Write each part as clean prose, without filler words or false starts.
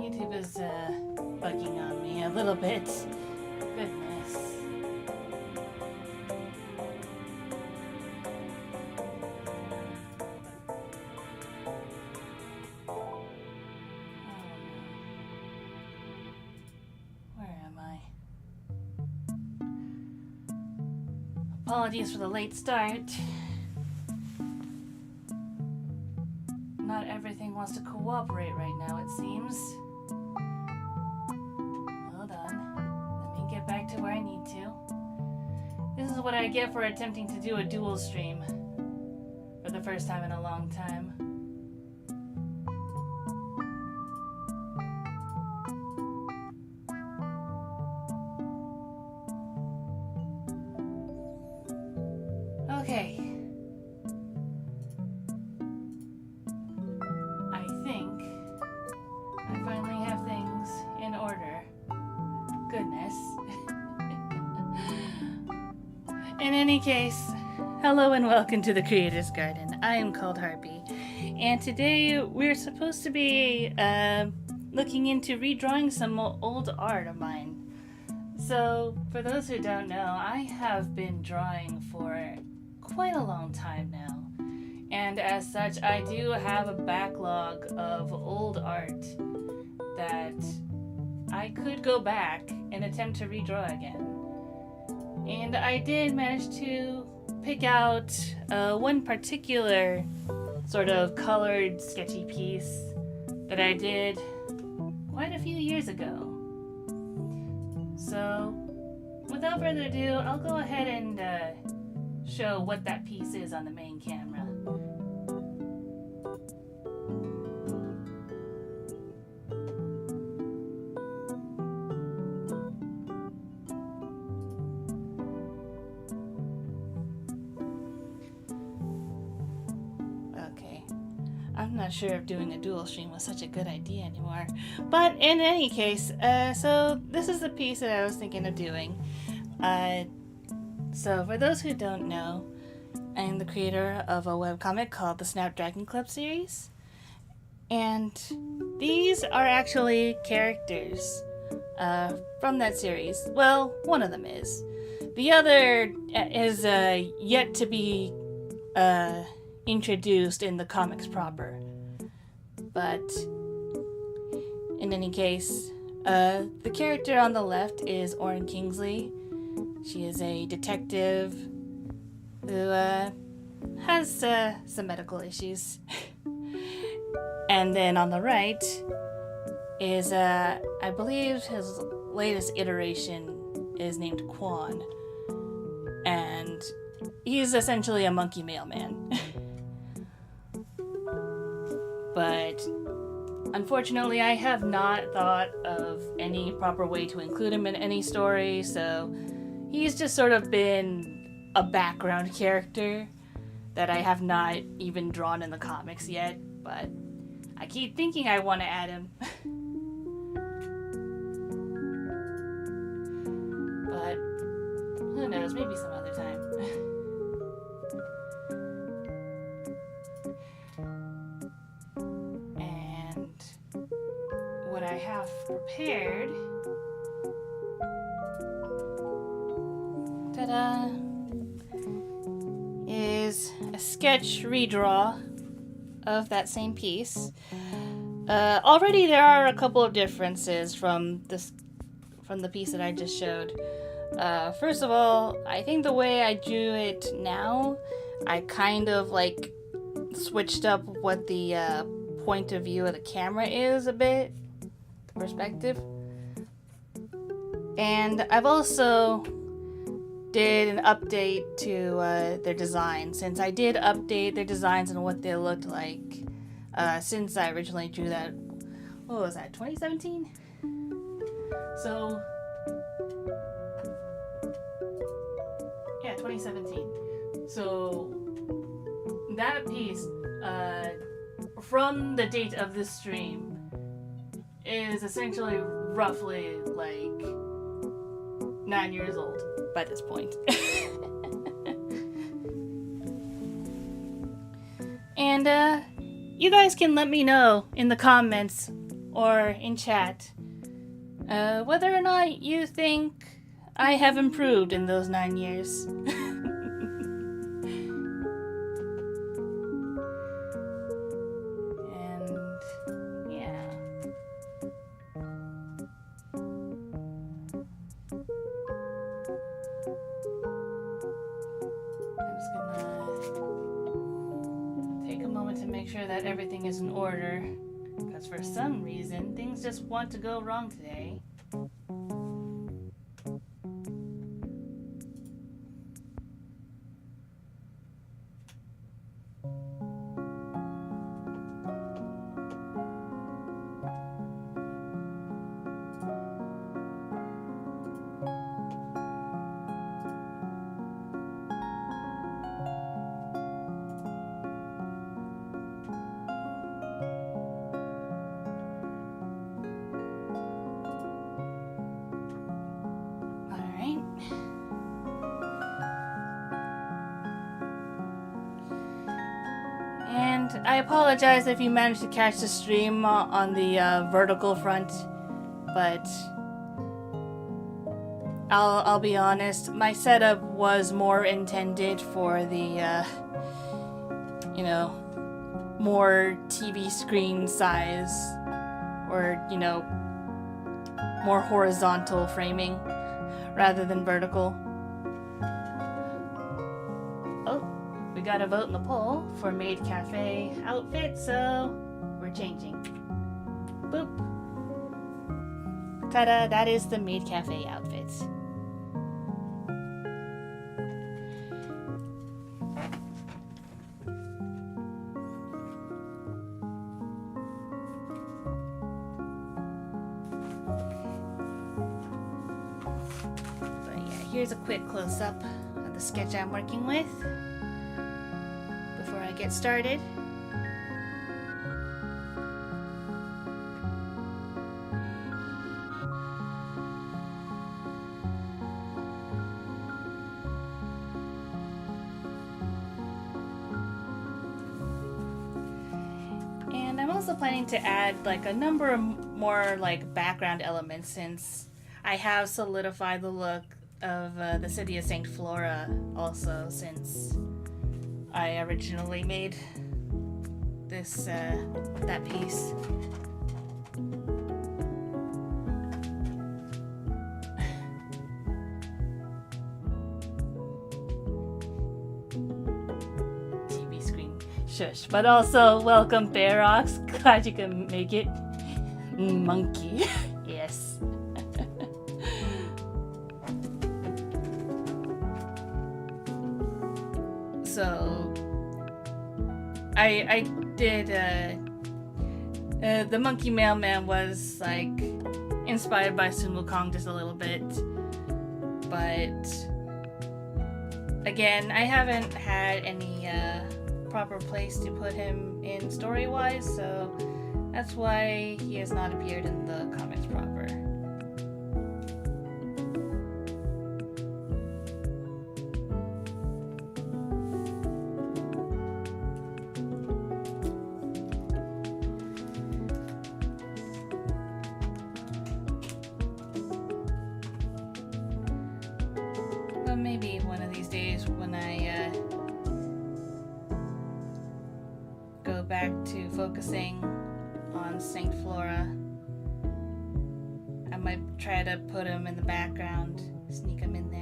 YouTube is bugging on me a little bit. Goodness. Where am I? Apologies for the late start. Not everything wants to cooperate right now, it seems. Hold on. Let me get back to where I need to. This is what I get for attempting to do a dual stream for the first time in a long time. Okay. I think I finally have things in order. Goodness. In any case, hello and welcome to the Creator's Garden. I am called Harpy, and today we're supposed to be looking into redrawing some old art of mine. So, for those who don't know, I have been drawing for quite a long time now, and as such, I do have a backlog of old art that I could go back and attempt to redraw again. And I did manage to pick out one particular sort of colored sketchy piece that I did quite a few years ago. So, without further ado, I'll go ahead and show what that piece is on the main camera. Okay, I'm not sure if doing a dual stream was such a good idea anymore, but in any case, so this is the piece that I was thinking of doing. So for those who don't know, I'm the creator of a webcomic called the Snapdragon Club series, and these are actually characters from that series. Well, one of them is. The other is yet to be introduced in the comics proper. But in any case, the character on the left is Orin Kingsley. She is a detective who has some medical issues. And then on the right is, I believe his latest iteration is named Quan. And he's essentially a monkey mailman. But unfortunately, I have not thought of any proper way to include him in any story, so he's just sort of been a background character that I have not even drawn in the comics yet, but I keep thinking I want to add him. But who knows, maybe some other time. And what I have prepared, ta-da, is a sketch redraw of that same piece. Already there are a couple of differences from the piece that I just showed. First of all, I think the way I drew it now, I kind of like switched up what the point of view of the camera is a bit, the perspective. And I've also did an update to their design, since I did update their designs and what they looked like since I originally drew that. What was that, 2017? So yeah, 2017. So that piece from the date of this stream is essentially roughly like 9 years old by this point. And you guys can let me know in the comments or in chat whether or not you think I have improved in those 9 years. Make sure that everything is in order, because for some reason things just want to go wrong today. And I apologize if you managed to catch the stream on the vertical front, but I'll be honest, my setup was more intended for the, more TV screen size, or, more horizontal framing rather than vertical. We got a vote in the poll for Maid Cafe outfit, so we're changing. Boop. Ta-da, that is the Maid Cafe outfit. But yeah, here's a quick close-up of the sketch I'm working with before I get started. And I'm also planning to add like a number of more like background elements, since I have solidified the look of the city of St. Flora also, since I originally made this that piece. TV screen, shush. But also, welcome Barox. Glad you can make it. Monkey, yes. So I did the monkey mailman was like inspired by Sun Wukong just a little bit, but again, I haven't had any proper place to put him in story-wise, so that's why he has not appeared in the comics proper. Maybe one of these days when I go back to focusing on St. Flora, I might try to put him in the background, sneak him in there.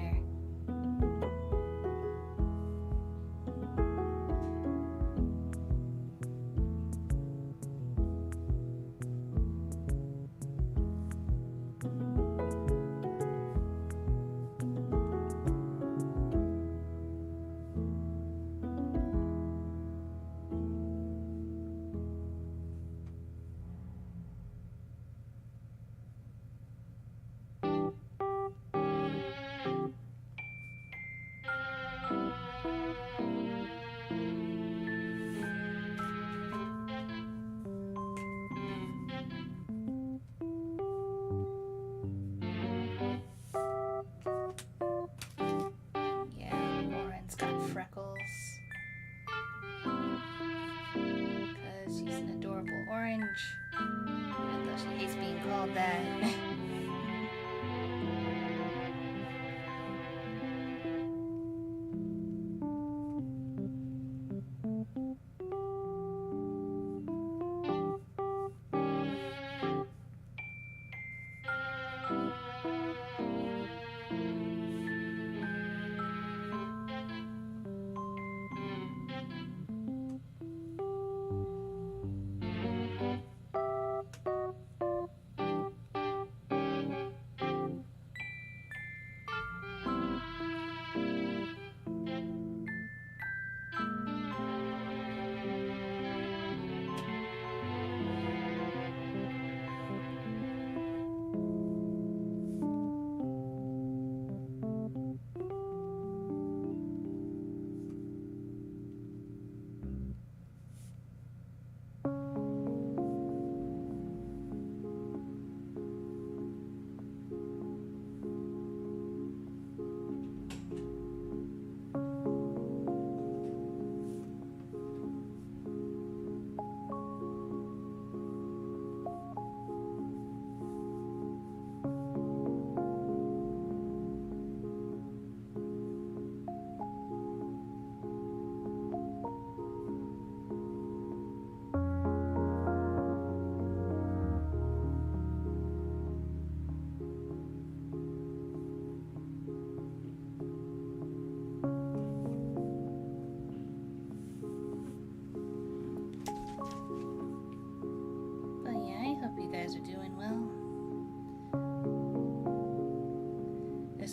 can call that.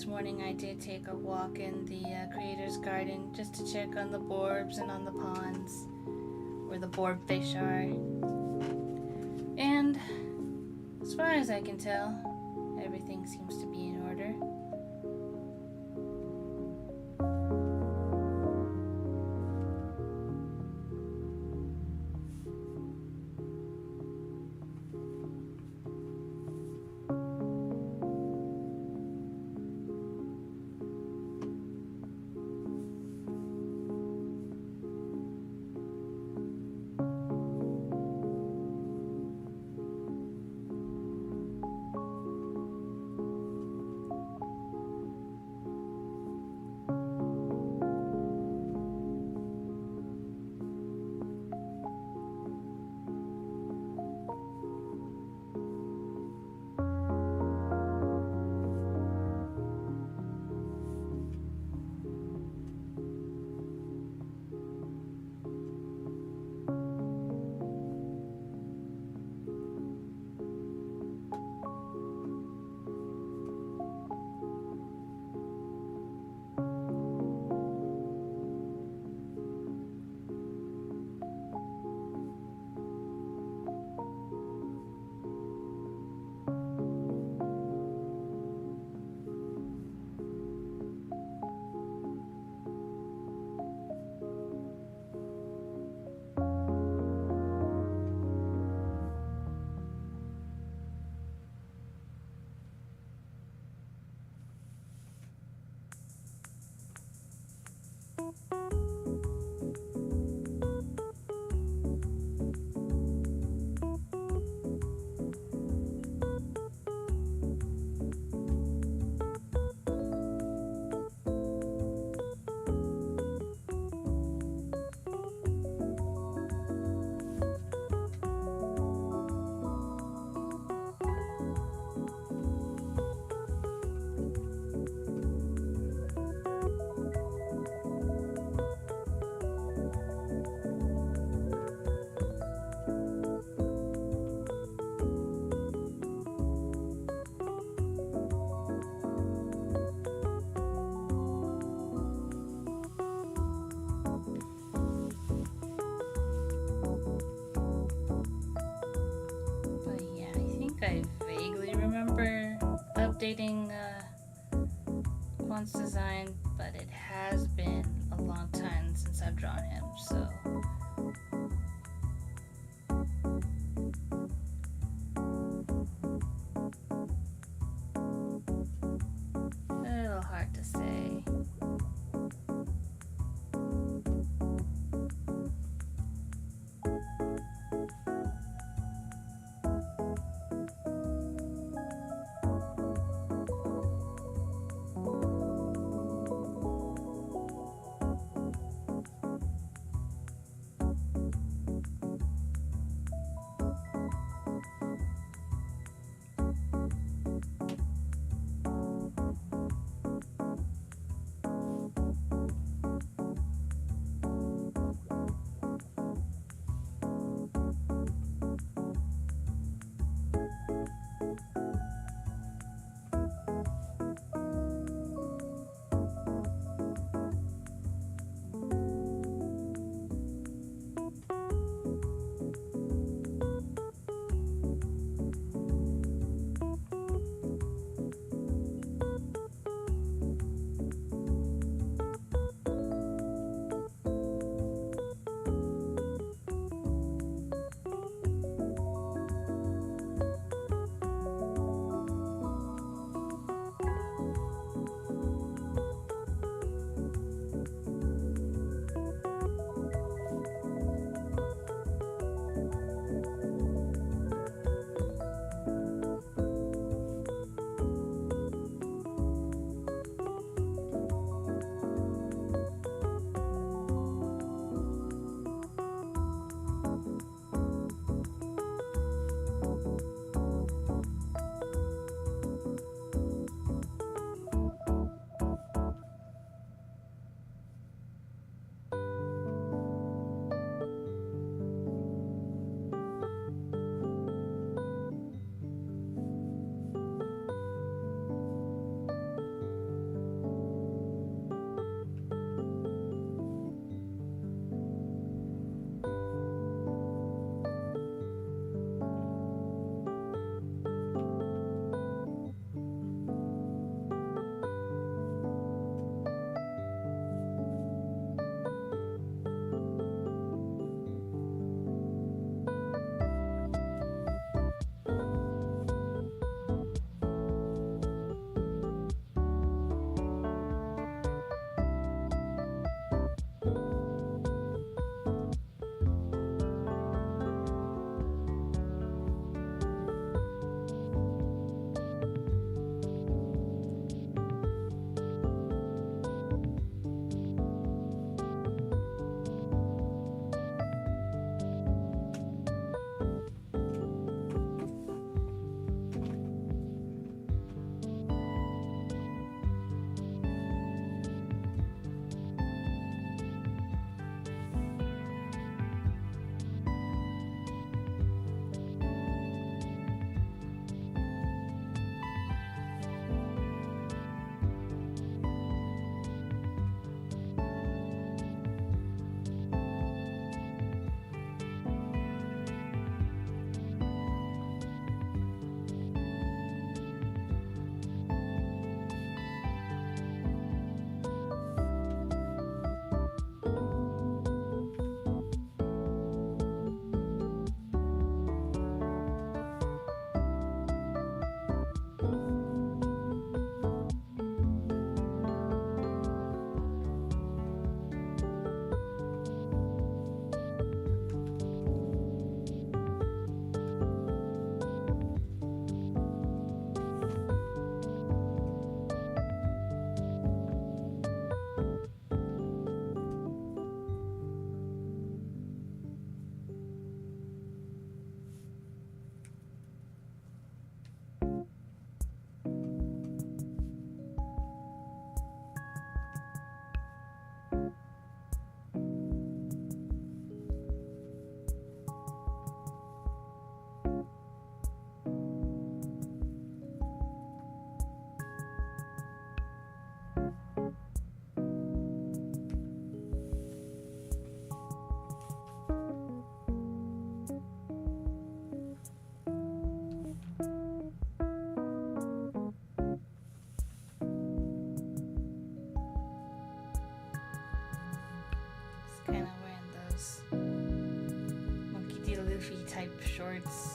Morning I did take a walk in the creator's garden just to check on the borbs and on the ponds where the borb fish are, and as far as I can tell, everything seems to be in order. Updating Quant's design, but it has been a long time since I've drawn him, so a little hard to say. kind of wearing those Monkey D. Luffy type shorts.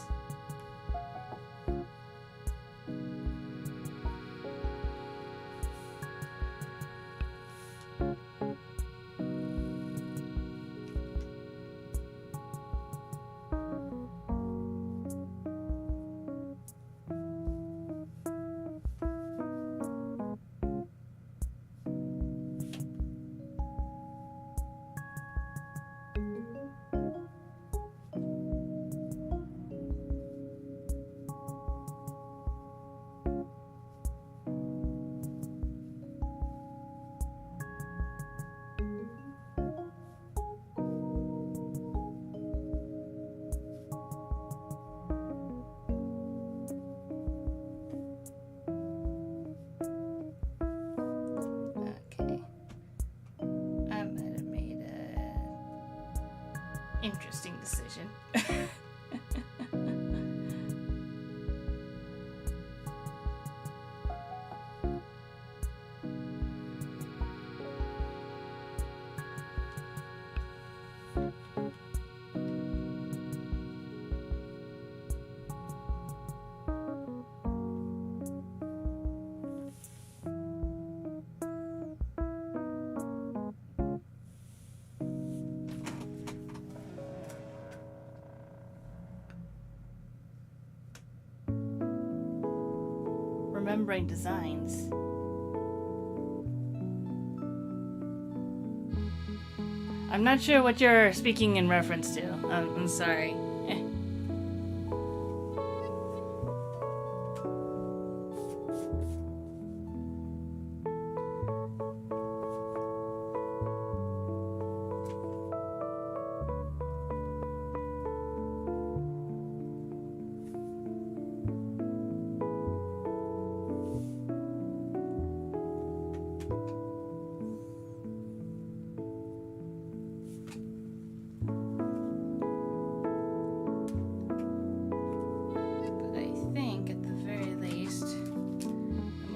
Interesting decision. Remembering designs. I'm not sure what you're speaking in reference to. I'm sorry.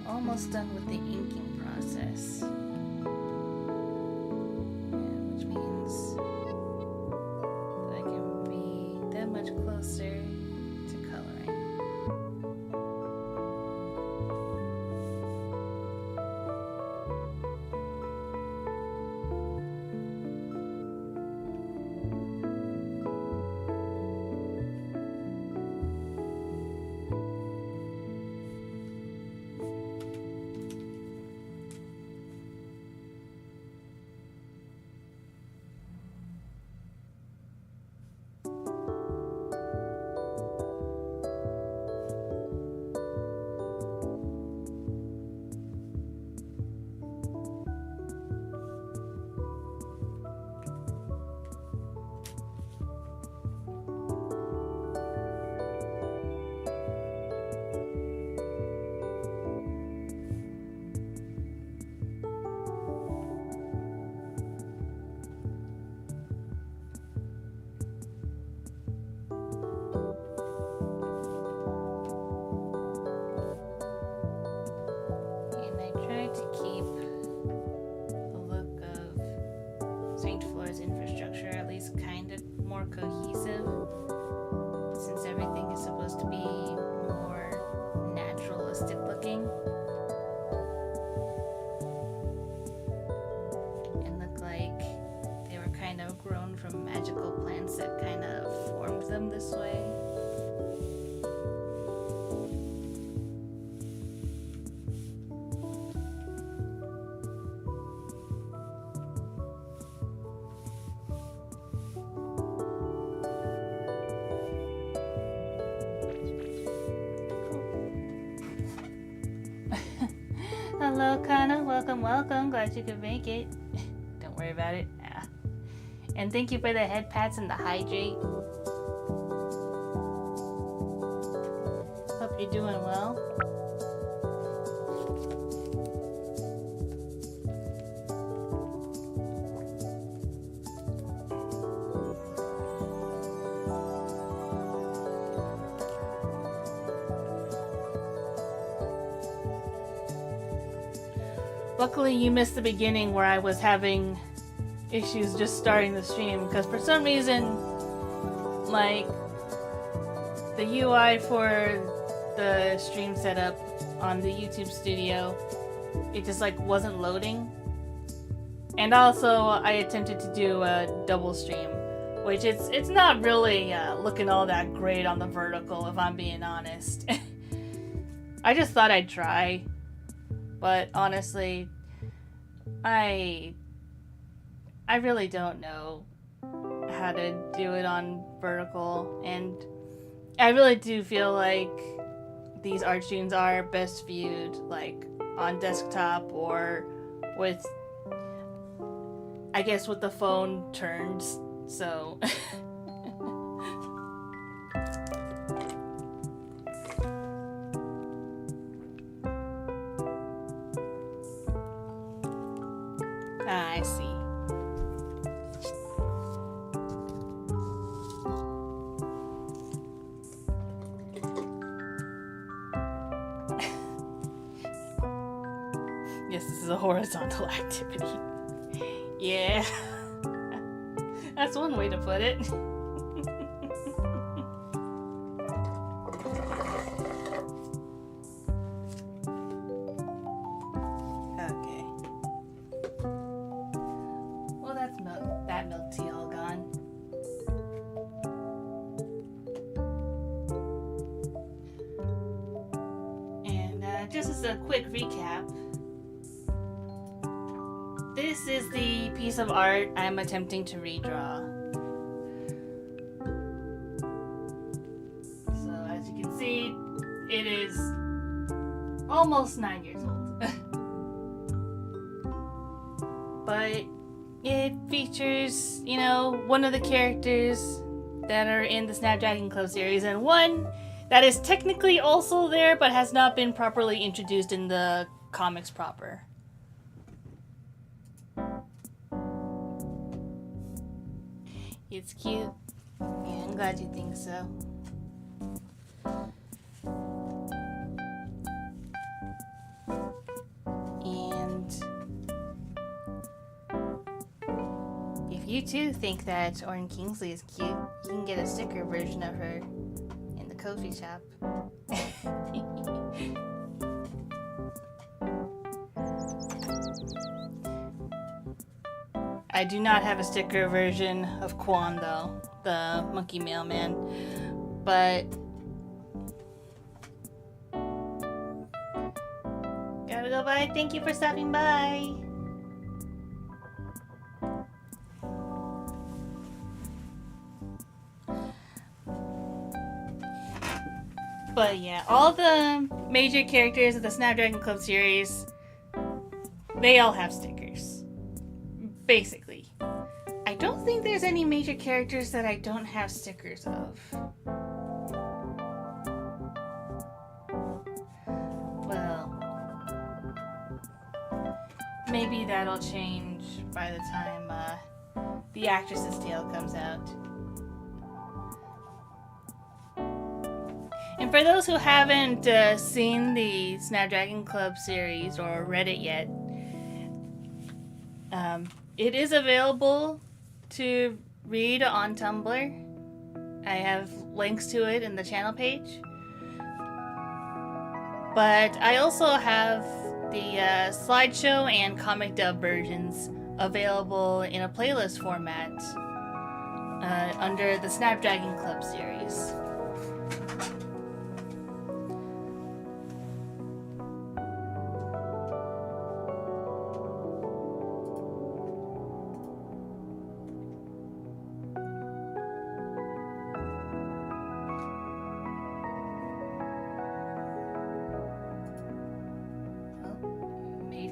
Almost done with the inking process, which means that I can be that much closer to coloring. Infrastructure at least kind of more cohesive, since everything is supposed to be more naturalistic looking and look like they were kind of grown from magical plants that kind of formed them this way. Hello, Kana. Welcome. Glad you could make it. Don't worry about it. And thank you for the head pats and the hydrate. Hope you're doing well. Luckily, you missed the beginning where I was having issues just starting the stream because for some reason, like, the UI for the stream setup on the YouTube studio, it just like wasn't loading. And also, I attempted to do a double stream, which it's not really looking all that great on the vertical, if I'm being honest. I just thought I'd try, but honestly, I really don't know how to do it on vertical, and I really do feel like these art streams are best viewed like on desktop or with, I guess, with the phone turned, so. I see. Yes, this is a horizontal activity. Yeah. That's one way to put it. Okay. Well, that's that milk tea all gone. And just as a quick recap, this is the piece of art I'm attempting to redraw. So as you can see, it is almost 9 years old. But it features, you know, one of the characters that are in the Snapdragon Club series, and one that is technically also there but has not been properly introduced in the comics proper. It's cute. Yeah, I'm glad you think so. And if you too think that Orin Kingsley is cute, you can get a sticker version of her in the Ko-fi shop. I do not have a sticker version of Quan, though, the monkey mailman, but gotta go by. Thank you for stopping by. But yeah, all the major characters of the Snapdragon Club series, they all have stickers. Basically. I don't think there's any major characters that I don't have stickers of. Well, maybe that'll change by the time the Actress's Tale comes out. And for those who haven't seen the Snapdragon Club series or read it yet, it is available to read on Tumblr. I have links to it in the channel page. But I also have the slideshow and comic dub versions available in a playlist format under the Snapdragon Club series.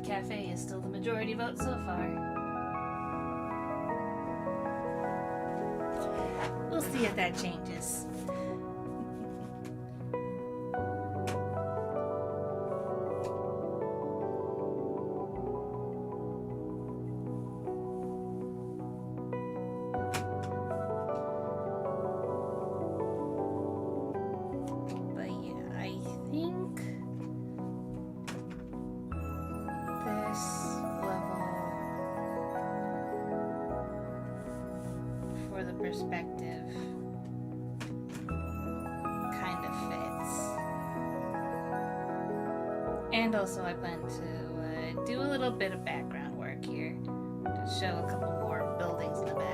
Cafe is still the majority vote so far. We'll see if that changes. perspective kind of fits. And also I plan to do a little bit of background work here to show a couple more buildings in the back.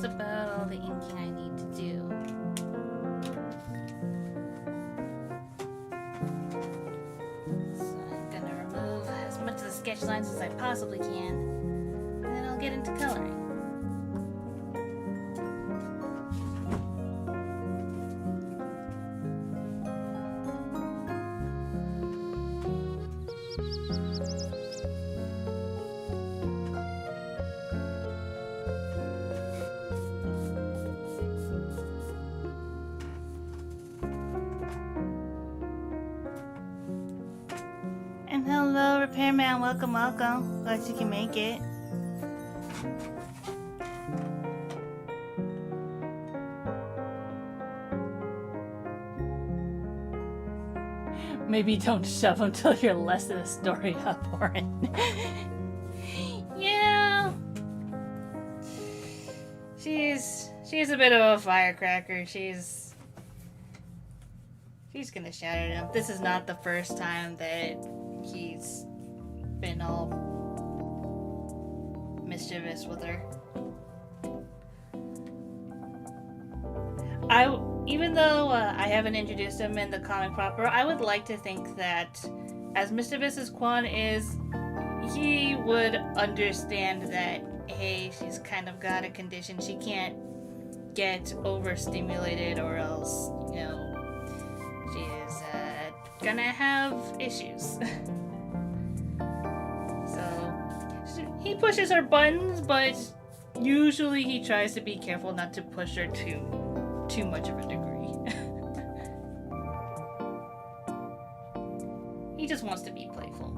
that's about all the inking I need to do. So I'm gonna remove as much of the sketch lines as I possibly can, and then I'll get into coloring. And hello, Repairman. Welcome, welcome. Glad you can make it. Maybe don't shove until you're less than a story up, Oren. Yeah. She's a bit of a firecracker. She's gonna shout at him. This is not the first time that he's been all mischievous with her. Even though I haven't introduced him in the comic proper, I would like to think that as mischievous as Quan is, he would understand that, hey, she's kind of got a condition. She can't get overstimulated or else, you know, she is gonna have issues. So he pushes her buttons, but usually he tries to be careful not to push her too much of a degree. He just wants to be playful.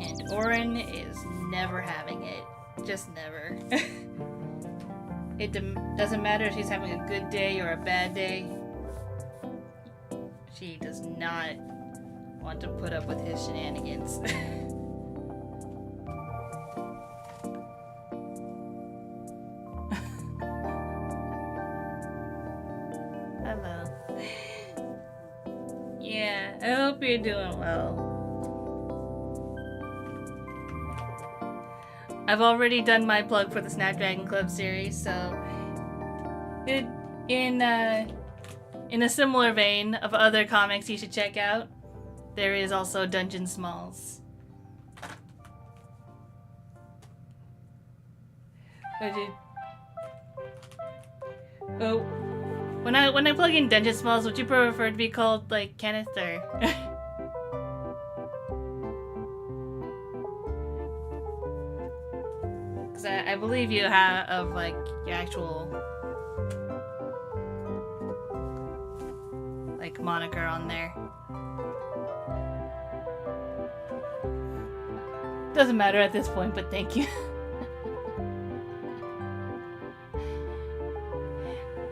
And Oren is never having it. Just never. It doesn't matter if she's having a good day or a bad day. She does not want to put up with his shenanigans. Hello. Yeah, I hope you're doing well. I've already done my plug for the Snapdragon Club series, so in a similar vein of other comics you should check out, there is also Dungeon Smalls. Oh, when I plug in Dungeon Smalls, would you prefer to be called like Kenneth or? Because I believe you have like your actual like moniker on there. Doesn't matter at this point, but thank you.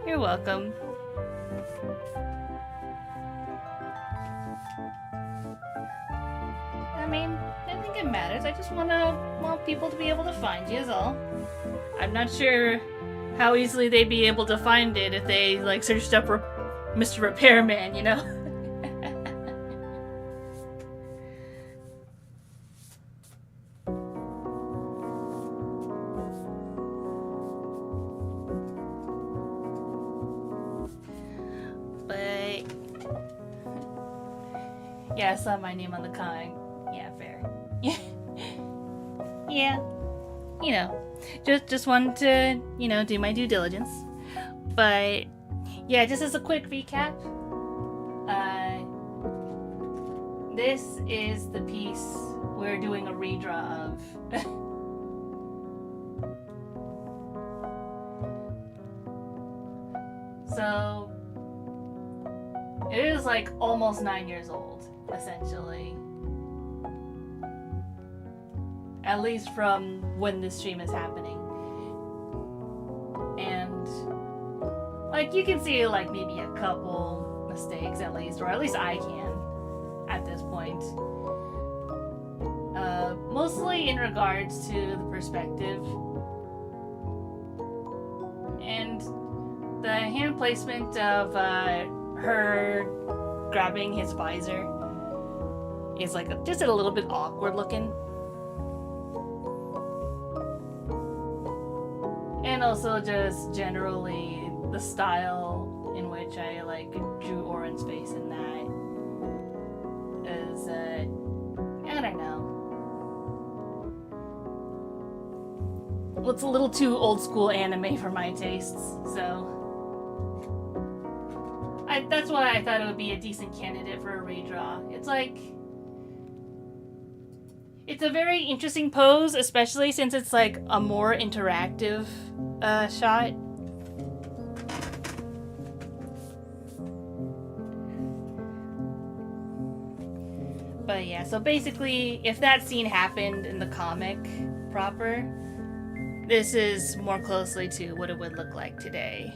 You're welcome. I mean, I don't think it matters. I just want people to be able to find you is all. I'm not sure how easily they'd be able to find it if they like searched up Mr. Repairman, you know? But yeah, I saw my name on the comic. Yeah, fair. Yeah. You know, just wanted to, you know, do my due diligence. But yeah, just as a quick recap, this is the piece we're doing a redraw of. So it is like almost 9 years old, essentially. At least from when this stream is happening. And like you can see like maybe a couple mistakes at least, or at least I can at this point. Mostly in regards to the perspective and the hand placement of her grabbing his visor. is like just a little bit awkward looking. And also just generally the style in which I like drew Oren's face in that is, I don't know. Well, it's a little too old school anime for my tastes, so that's why I thought it would be a decent candidate for a redraw. It's like, it's a very interesting pose, especially since it's like a more interactive shot. But yeah, so basically, if that scene happened in the comic proper, this is more closely to what it would look like today.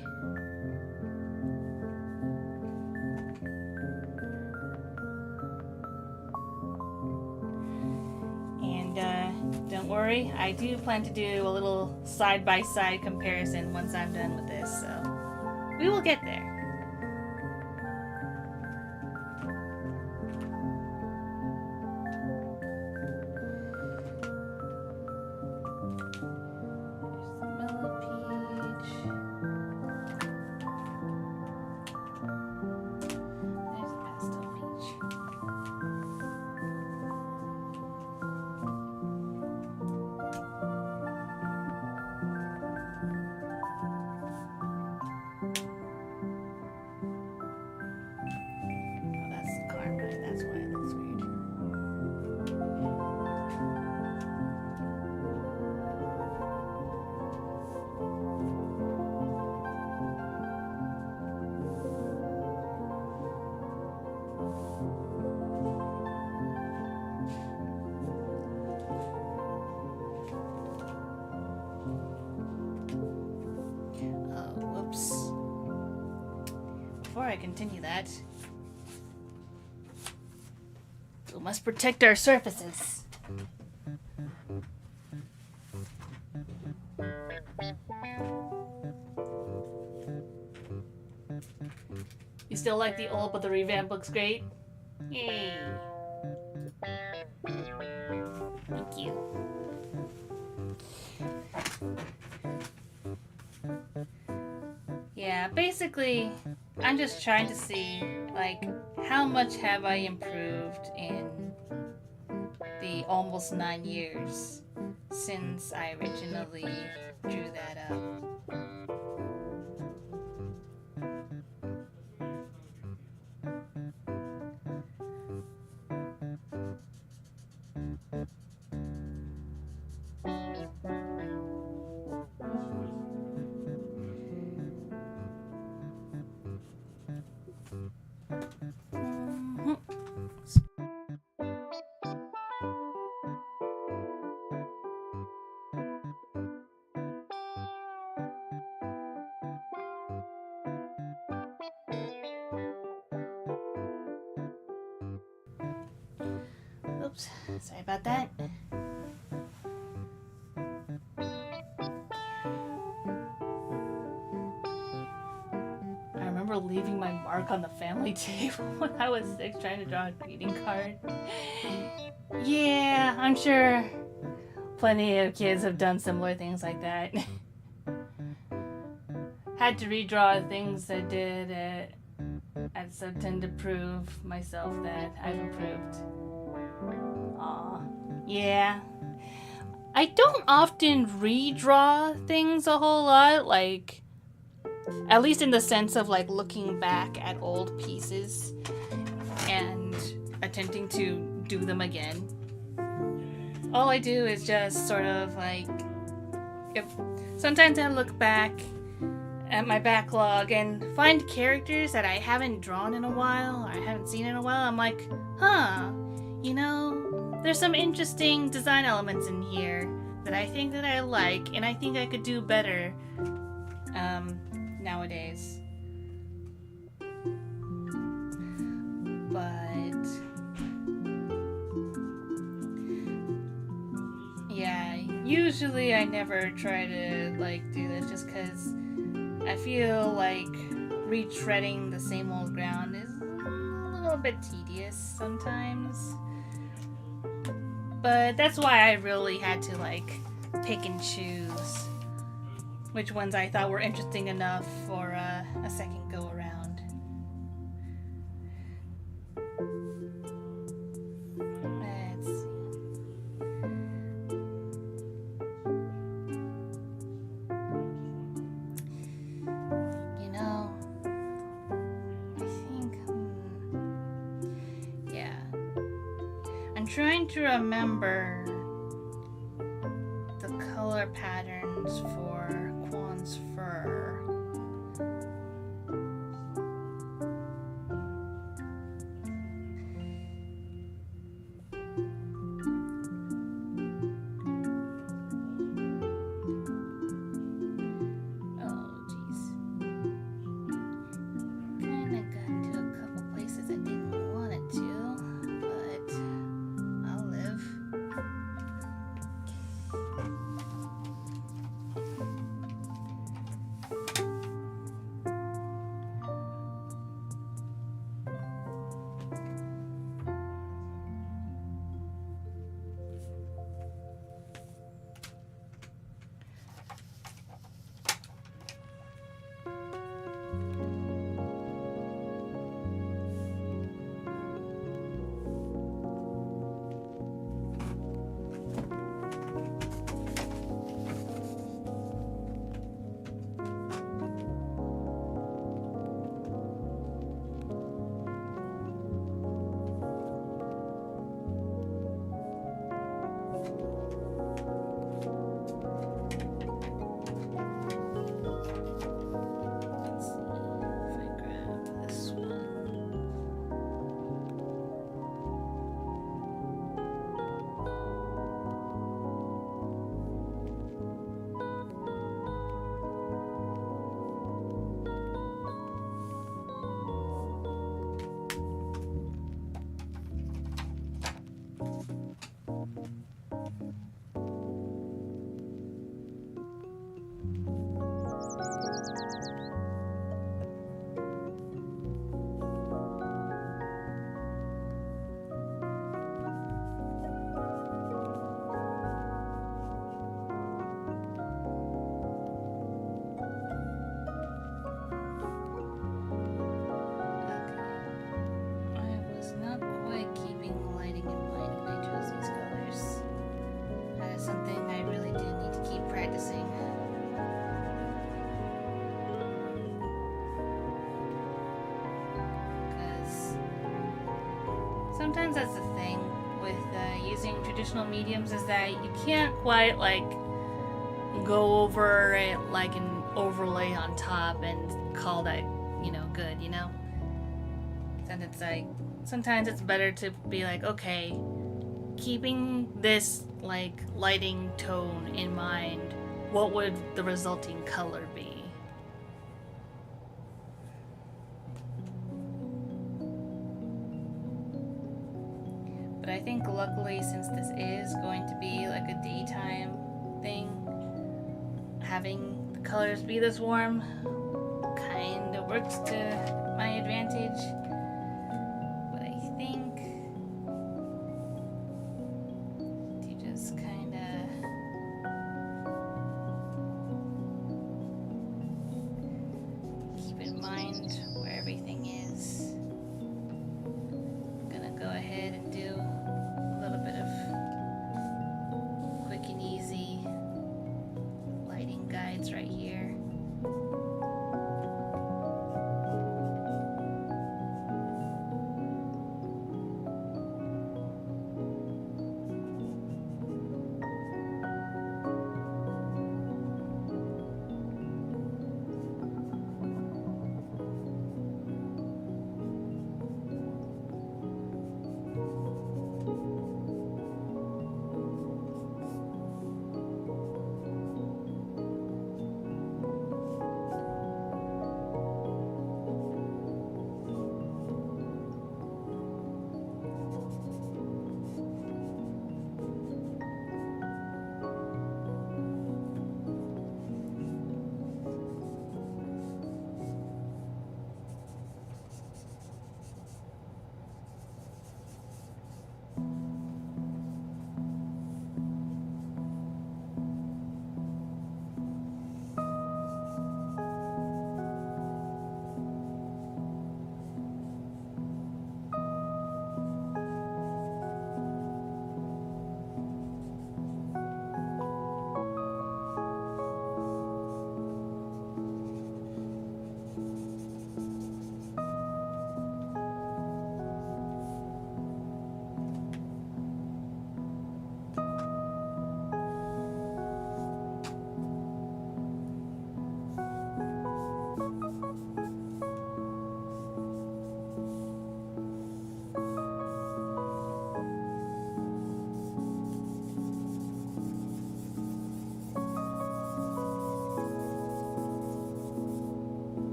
Don't worry, I do plan to do a little side-by-side comparison once I'm done with this, so we will get there. Before I continue that, we must protect our surfaces. You still like the old, but the revamp looks great? Yay! Thank you. Yeah, basically, I'm just trying to see, like, how much have I improved in the almost 9 years since I originally drew that up. Oops, sorry about that. I remember leaving my mark on the family table when I was 6 trying to draw a greeting card. Yeah, I'm sure plenty of kids have done similar things like that. Had to redraw things I did at something to prove myself that I've improved. Aw, yeah. I don't often redraw things a whole lot, like, at least in the sense of like looking back at old pieces and attempting to do them again. All I do is just sort of like, if sometimes I look back at my backlog and find characters that I haven't drawn in a while or I haven't seen in a while. I'm like, huh, you know, there's some interesting design elements in here that I think that I like and I think I could do better nowadays. But yeah, usually I never try to like do this just because I feel like retreading the same old ground is a little bit tedious sometimes. But that's why I really had to like pick and choose which ones I thought were interesting enough for a second go around. Let's see. You know, I think, yeah. I'm trying to remember the color patterns for Quan's fur. Oh, jeez. Kinda got into a couple places I didn't want it to, but I'll live. Sometimes that's the thing with using traditional mediums, is that you can't quite like go over it like an overlay on top and call that, good, Then it's like, sometimes it's better to be like, okay, keeping this like lighting tone in mind, what would the resulting color be? But I think luckily, since this is going to be like a daytime thing, having the colors be this warm kind of works to my advantage. But I think to just kind of keep in mind where everything is. I'm gonna go ahead and do a little bit of quick and easy lighting guides right here.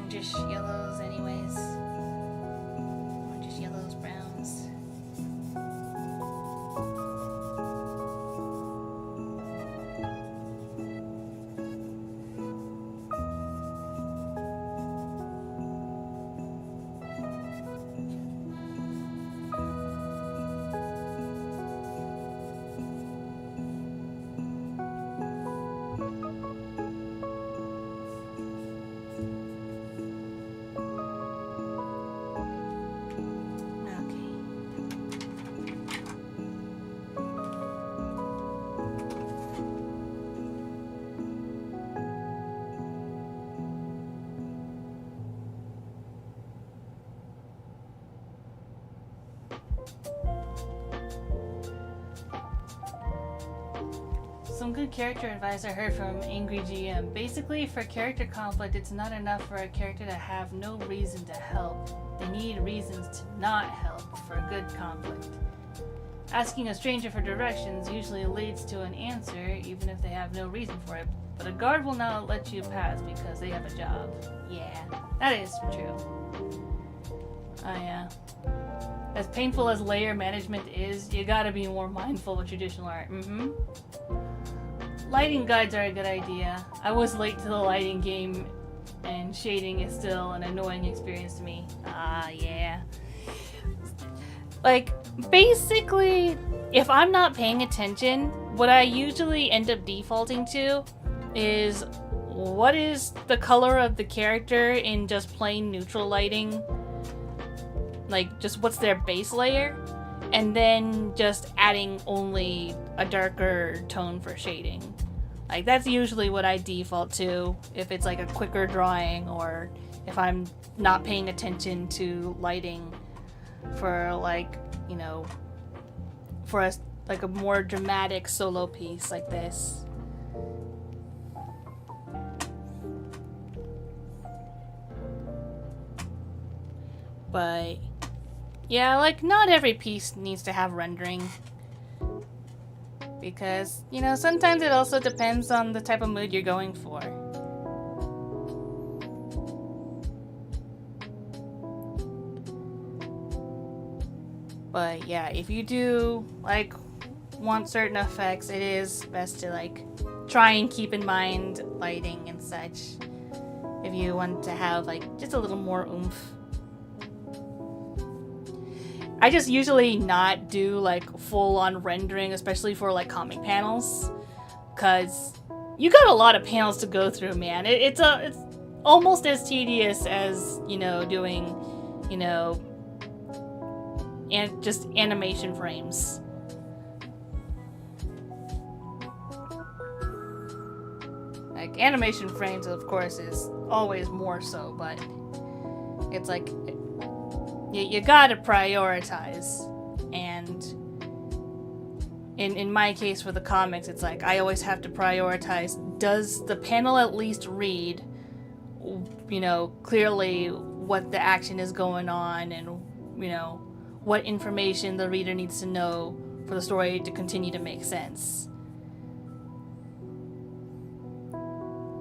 orangish yellows anyways. Orangish yellows, browns. Some good character advice I heard from Angry GM. Basically, for character conflict, it's not enough for a character to have no reason to help. They need reasons to not help for a good conflict. Asking a stranger for directions usually leads to an answer, even if they have no reason for it. But a guard will not let you pass because they have a job. Yeah, that is true. Oh yeah. As painful as layer management is, you gotta be more mindful with traditional art. Lighting guides are a good idea. I was late to the lighting game, and shading is still an annoying experience to me. Yeah. Like, basically, if I'm not paying attention, what I usually end up defaulting to is what is the color of the character in just plain neutral lighting? Like, just what's their base layer? And then just adding only a darker tone for shading. Like, that's usually what I default to if it's like a quicker drawing, or if I'm not paying attention to lighting for, like, you know, for a, like a more dramatic solo piece like this. But yeah, like, not every piece needs to have rendering. Because, you know, sometimes it also depends on the type of mood you're going for. But yeah, if you do, like, want certain effects, it is best to, like, try and keep in mind lighting and such. If you want to have, like, just a little more oomph. I just usually not do, like, full-on rendering, especially for, like, comic panels, because you got a lot of panels to go through, man. It's almost as tedious as, you know, doing, you know, and just animation frames. Like, animation frames, of course, is always more so, but it's like, you gotta prioritize. And in my case for the comics, it's like I always have to prioritize, does the panel at least read, you know, clearly what the action is going on, and, you know, what information the reader needs to know for the story to continue to make sense.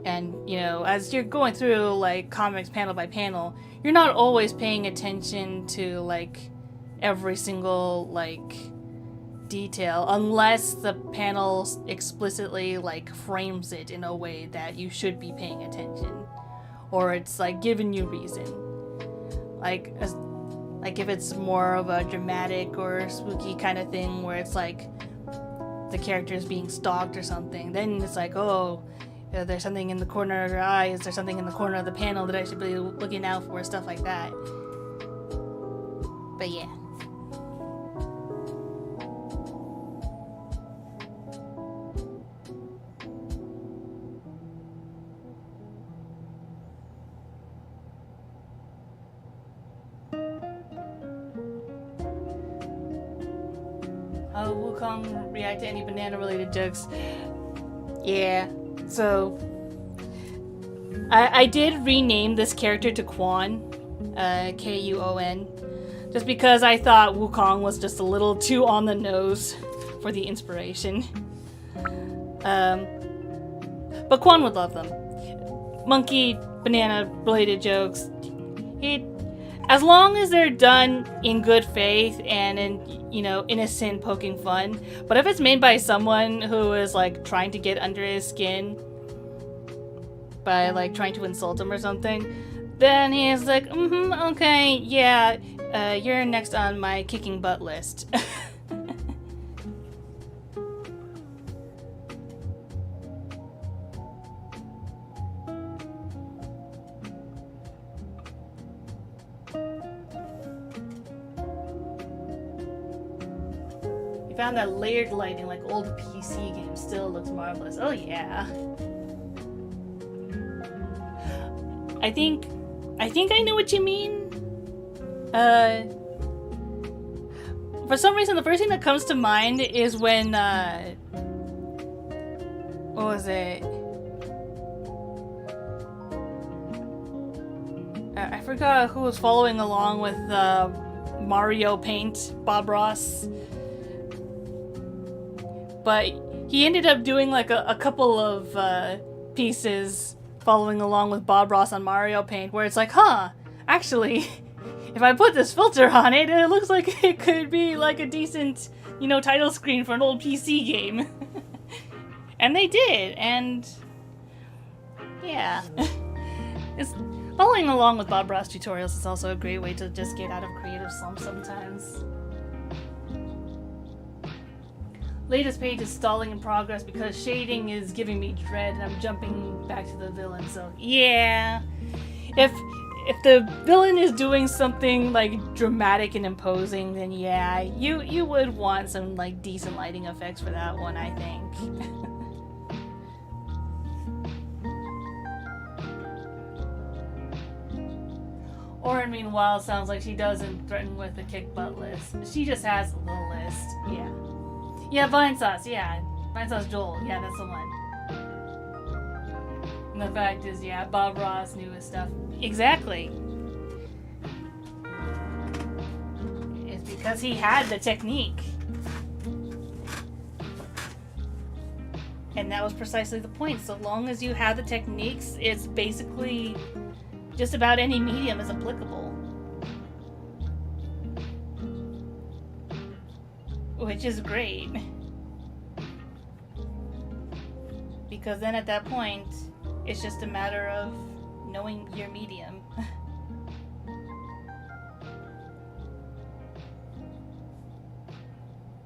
And, you know, as you're going through, like, comics panel by panel, you're not always paying attention to, like, every single, like, detail, unless the panel explicitly, like, frames it in a way that you should be paying attention. Or it's, like, giving you reason. Like if it's more of a dramatic or spooky kind of thing, where it's, like, the character is being stalked or something, then it's like, oh, there's something in the corner of your eye, is there something in the corner of the panel that I should be looking out for, stuff like that. But yeah. How will Wukong react to any banana-related jokes? Yeah. So, I did rename this character to Quan, K-U-O-N, just because I thought Wukong was just a little too on the nose for the inspiration. But Quan would love them. Monkey banana-related jokes. As long as they're done in good faith and in, you know, innocent poking fun. But if it's made by someone who is, like, trying to get under his skin by, like, trying to insult him or something, then he's like, okay, yeah, you're next on my kicking butt list. Found that layered lighting like old PC games still looks marvelous. Oh yeah. I think I know what you mean. For some reason the first thing that comes to mind is when what was it? I forgot who was following along with Mario Paint, Bob Ross. But he ended up doing like a couple of pieces following along with Bob Ross on Mario Paint where it's like, actually, if I put this filter on it, it looks like it could be like a decent, you know, title screen for an old PC game. And they did, and yeah. It's following along with Bob Ross tutorials is also a great way to just get out of creative slumps sometimes. Latest page is stalling in progress because shading is giving me dread and I'm jumping back to the villain, so yeah. If the villain is doing something like dramatic and imposing, then yeah, you would want some like decent lighting effects for that one, I think. Orin, meanwhile, sounds like she doesn't threaten with a kick butt list. She just has a little list, yeah. Yeah, Vine Sauce, yeah. Vine Sauce Joel, yeah, that's the one. And the fact is, yeah, Bob Ross newest stuff. Exactly. It's because he had the technique. And that was precisely the point. So long as you have the techniques, it's basically just about any medium is applicable. Which is great. Because then at that point, it's just a matter of knowing your medium.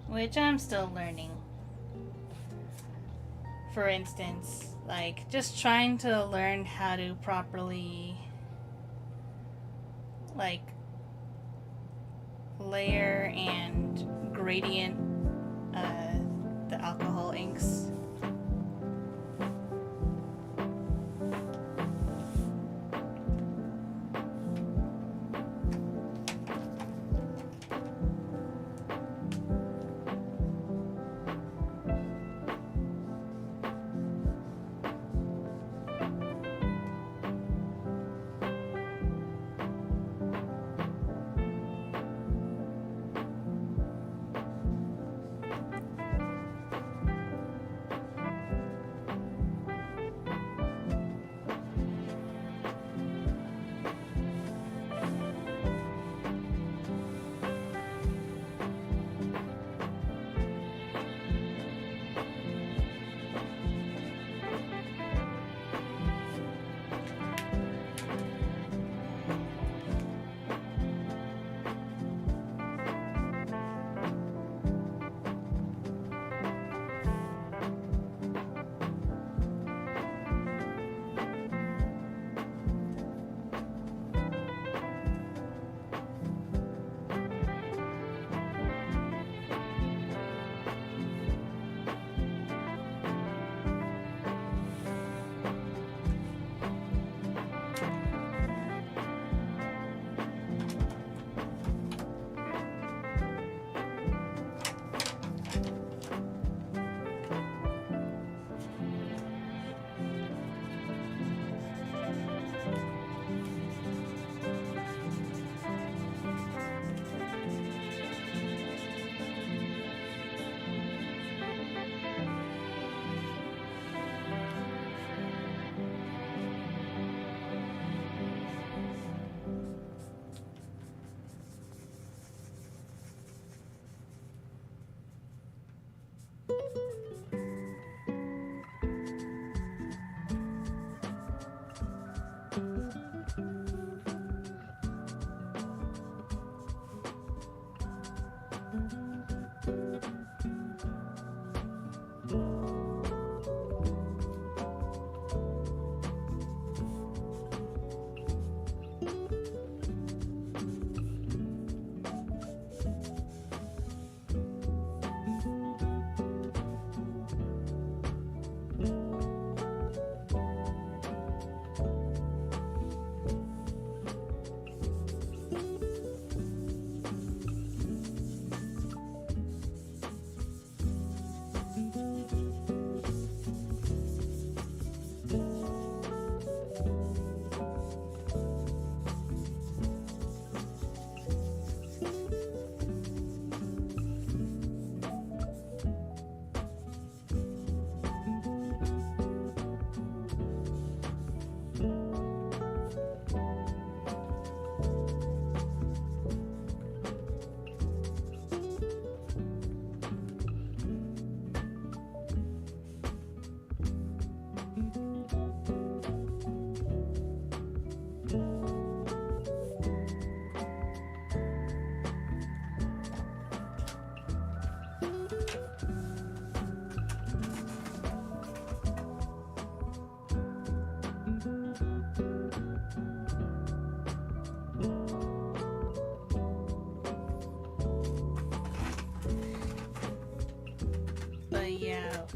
Which I'm still learning. For instance, like just trying to learn how to properly like layer and gradient the alcohol inks.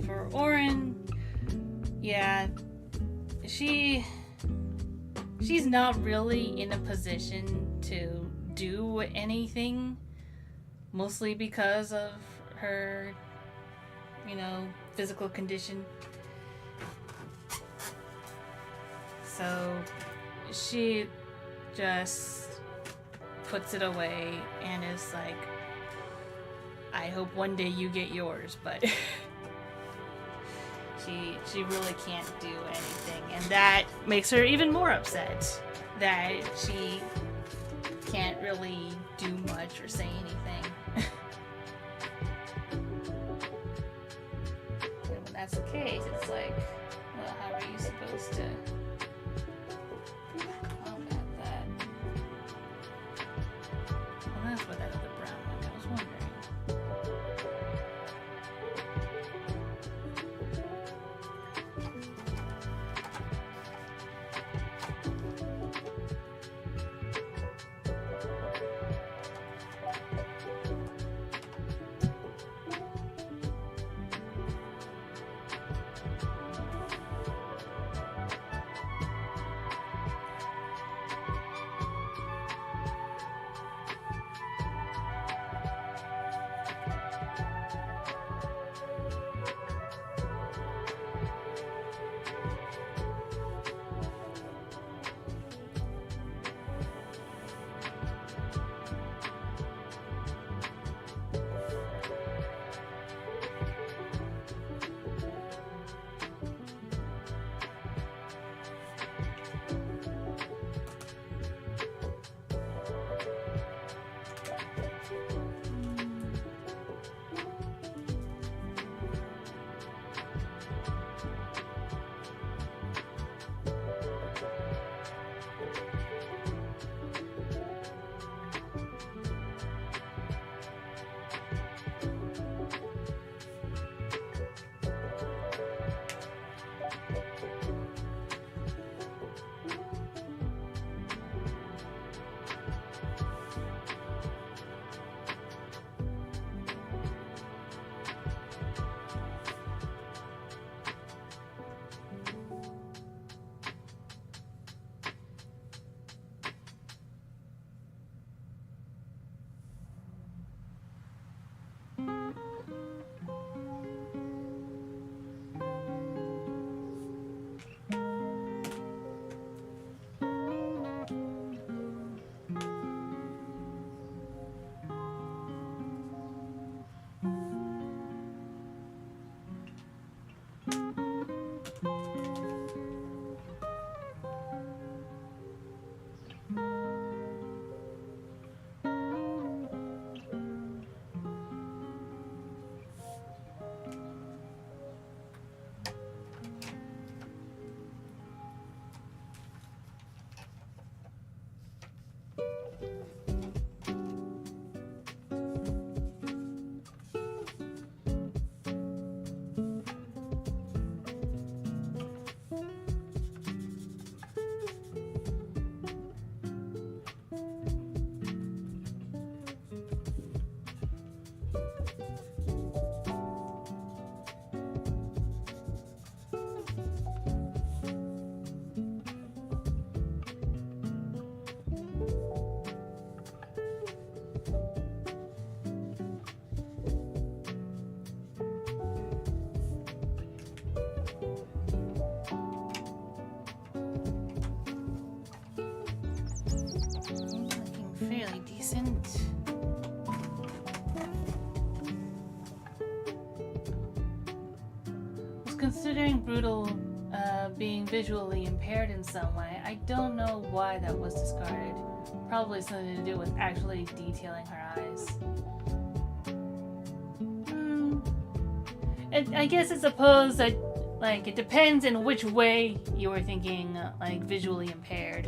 For Oren, yeah, she's not really in a position to do anything, mostly because of her, physical condition. So she just puts it away and is like, I hope one day you get yours, but she really can't do anything, and that makes her even more upset that she can't really do much or say anything. And when that's the case, it's like, well, how are you supposed to combat that? Well, that's what that other brown one, I was wondering. Fairly decent. Was considering Brutal being visually impaired in some way. I don't know why that was discarded. Probably something to do with actually detailing her eyes. I guess I suppose that, like, it depends in which way you were thinking, like, visually impaired.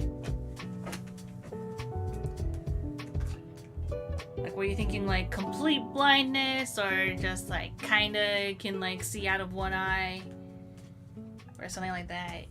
Were you thinking like complete blindness, or just like kinda can like see out of one eye, or something like that?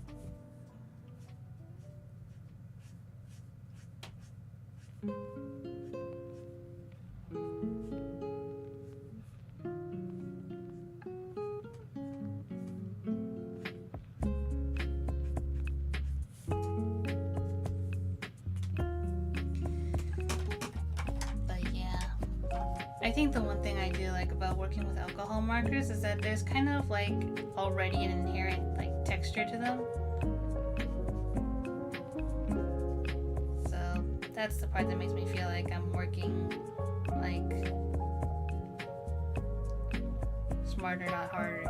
I think the one thing I do like about working with alcohol markers is that there's kind of like already an inherent like texture to them. So that's the part that makes me feel like I'm working like smarter, not harder.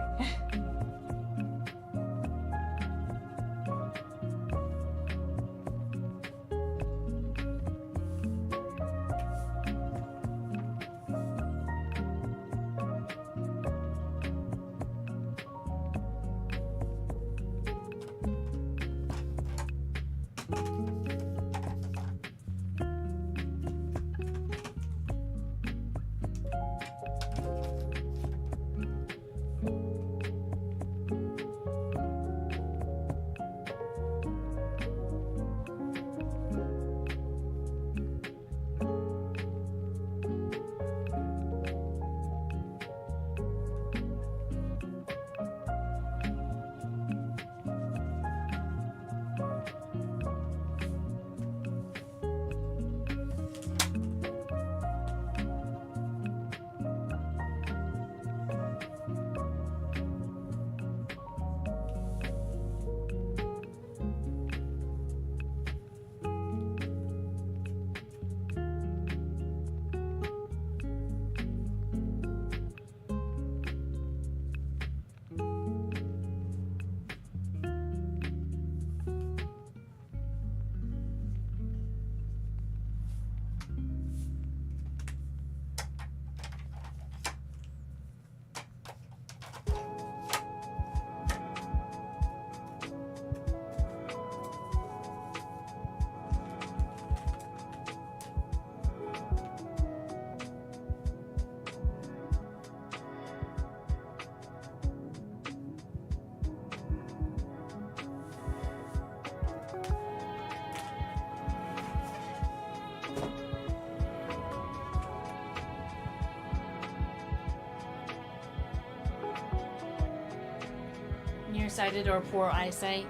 Nearsighted or poor eyesight.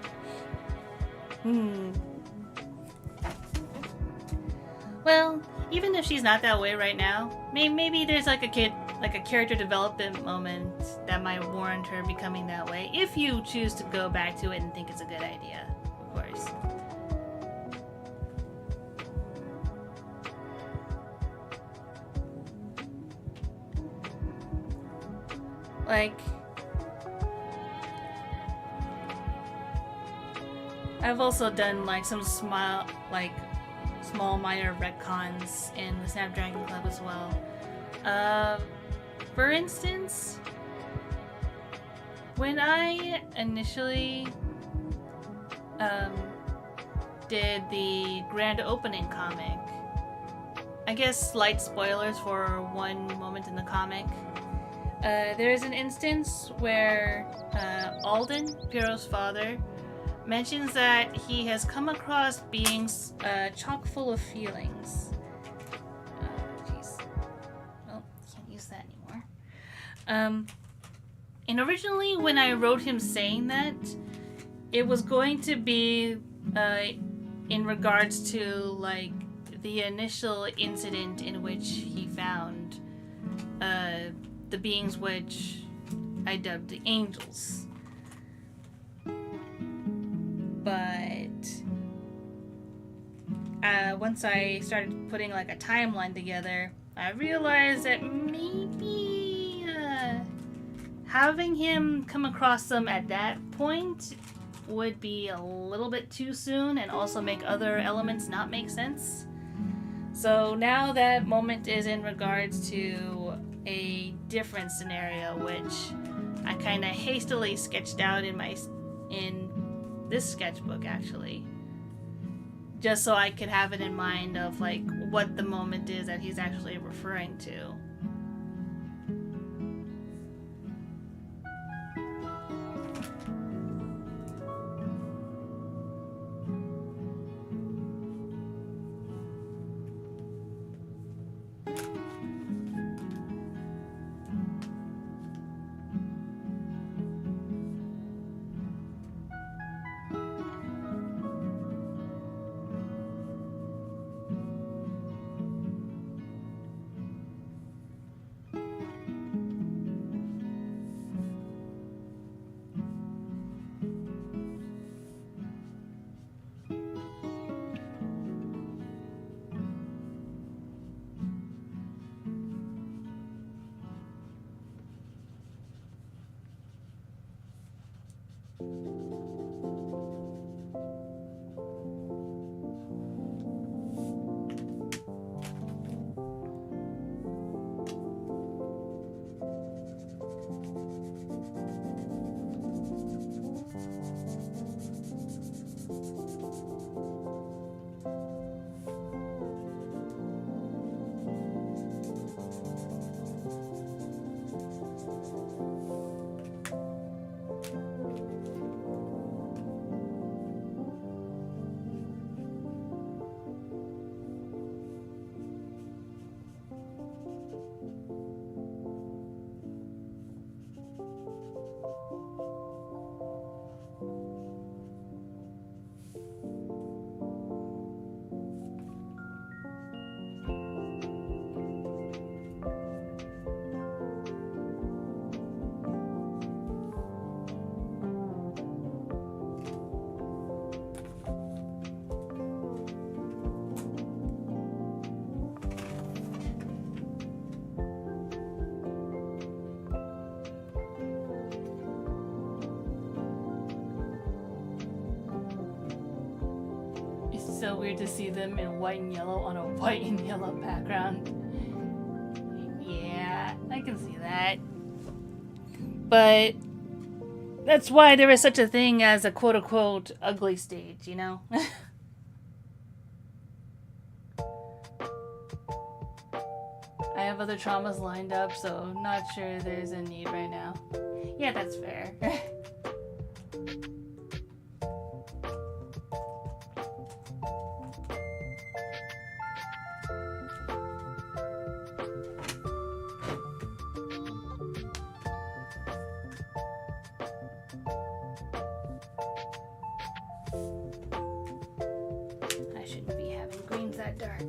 Well, even if she's not that way right now, maybe there's like a character development moment that might warrant her becoming that way. If you choose to go back to it and think it's a good idea, of course. Like, I've also done like some small minor retcons in the Snapdragon Club as well. For instance, when I initially did the grand opening comic, I guess slight spoilers for one moment in the comic. There's an instance where Alden, Piero's father, mentions that he has come across beings chock full of feelings. Jeez. Well, can't use that anymore. And originally when I wrote him saying that, it was going to be in regards to like the initial incident in which he found the beings which I dubbed the angels. But once I started putting like a timeline together, I realized that maybe having him come across them at that point would be a little bit too soon and also make other elements not make sense. So now that moment is in regards to a different scenario, which I kind of hastily sketched out in this sketchbook actually, just so I could have it in mind of like what the moment is that he's actually referring to. weird to see them in white and yellow on a white and yellow background. Yeah, I can see that. But that's why there is such a thing as a quote-unquote ugly stage, you know? I have other traumas lined up, so not sure there's a need right now. Yeah, that's fair. I shouldn't be having greens that dark.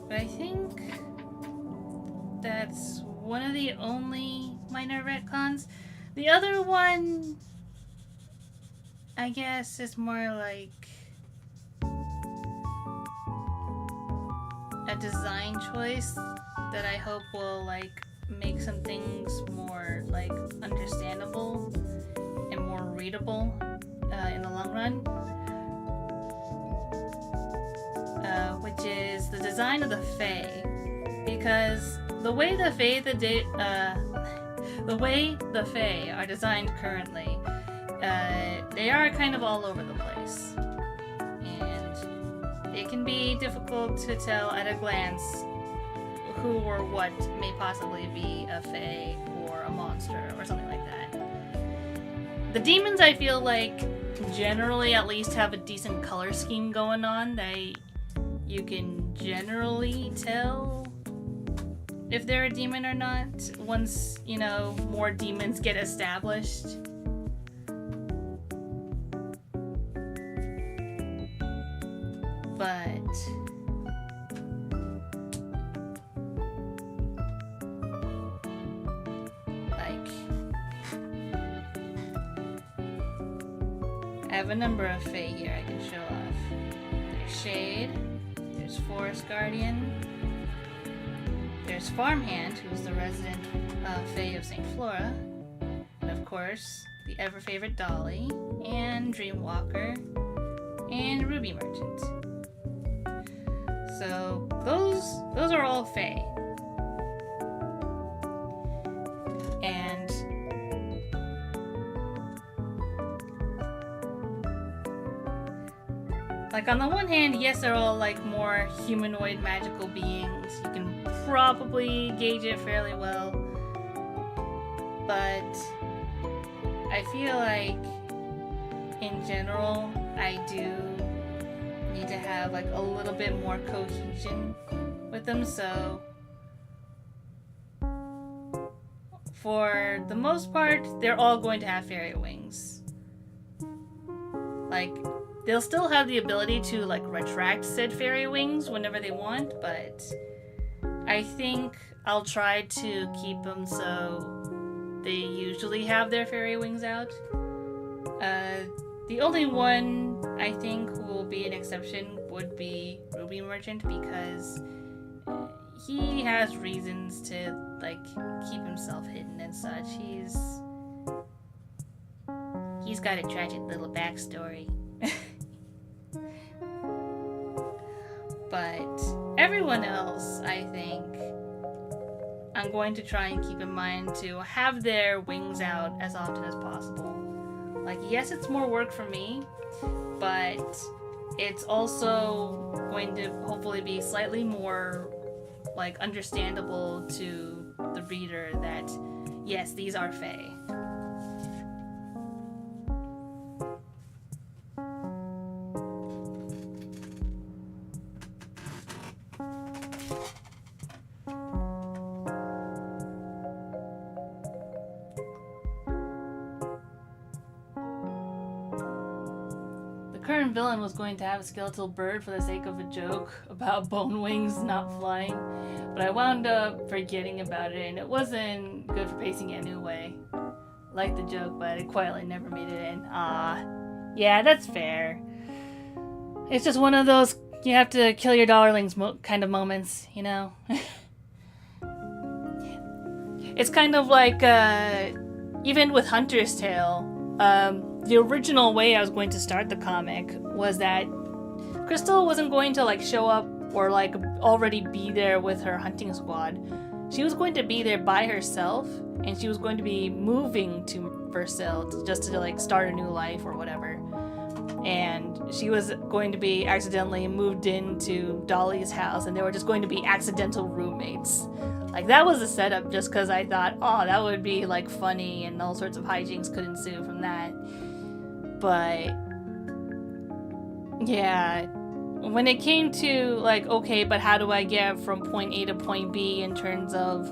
But I think that's one of the only minor retcons. The other one, I guess, is more like a design choice that I hope will like make some things more like understandable and more readable in the long run. Which is the design of the Fae, because the way the Fae are designed currently, they are kind of all over the place, and it can be difficult to tell at a glance who or what may possibly be a Fae or a monster or something like that. The demons, I feel like, generally at least have a decent color scheme going on. You can generally tell if they're a demon or not once, you know, more demons get established. But like, I have a number of Fae here I can show off. There's Shade. There's Forest Guardian, there's Farmhand, who's the resident Fae of St. Flora, and of course, the ever-favorite Dolly, and Dreamwalker, and Ruby Merchant. So, those are all Fae. And like, on the one hand, yes, they're all, like, more humanoid magical beings. You can probably gauge it fairly well. But I feel like, in general, I do need to have, like, a little bit more cohesion with them, so for the most part, they're all going to have fairy wings. Like, they'll still have the ability to, like, retract said fairy wings whenever they want, but I think I'll try to keep them so they usually have their fairy wings out. The only one I think who will be an exception would be Ruby Merchant, because he has reasons to, like, keep himself hidden and such. He's got a tragic little backstory. But everyone else, I think, I'm going to try and keep in mind to have their wings out as often as possible. Like, yes, it's more work for me, but it's also going to hopefully be slightly more, like, understandable to the reader that, yes, these are fae. The current villain was going to have a skeletal bird for the sake of a joke about bone wings not flying, but I wound up forgetting about it, and it wasn't good for pacing anyway. Liked the joke, but it quietly never made it in. Yeah, that's fair. It's just one of those you have to kill your darlings kind of moments, you know? It's kind of like, even with Hunter's Tale, the original way I was going to start the comic was that Crystal wasn't going to, like, show up or, like, already be there with her hunting squad. She was going to be there by herself, and she was going to be moving to Versailles just to, like, start a new life or whatever. And she was going to be accidentally moved into Dolly's house, and they were just going to be accidental roommates. Like, that was a setup just because I thought, oh, that would be, like, funny, and all sorts of hijinks could ensue from that. But yeah, when it came to, like, okay, but how do I get from point A to point B in terms of,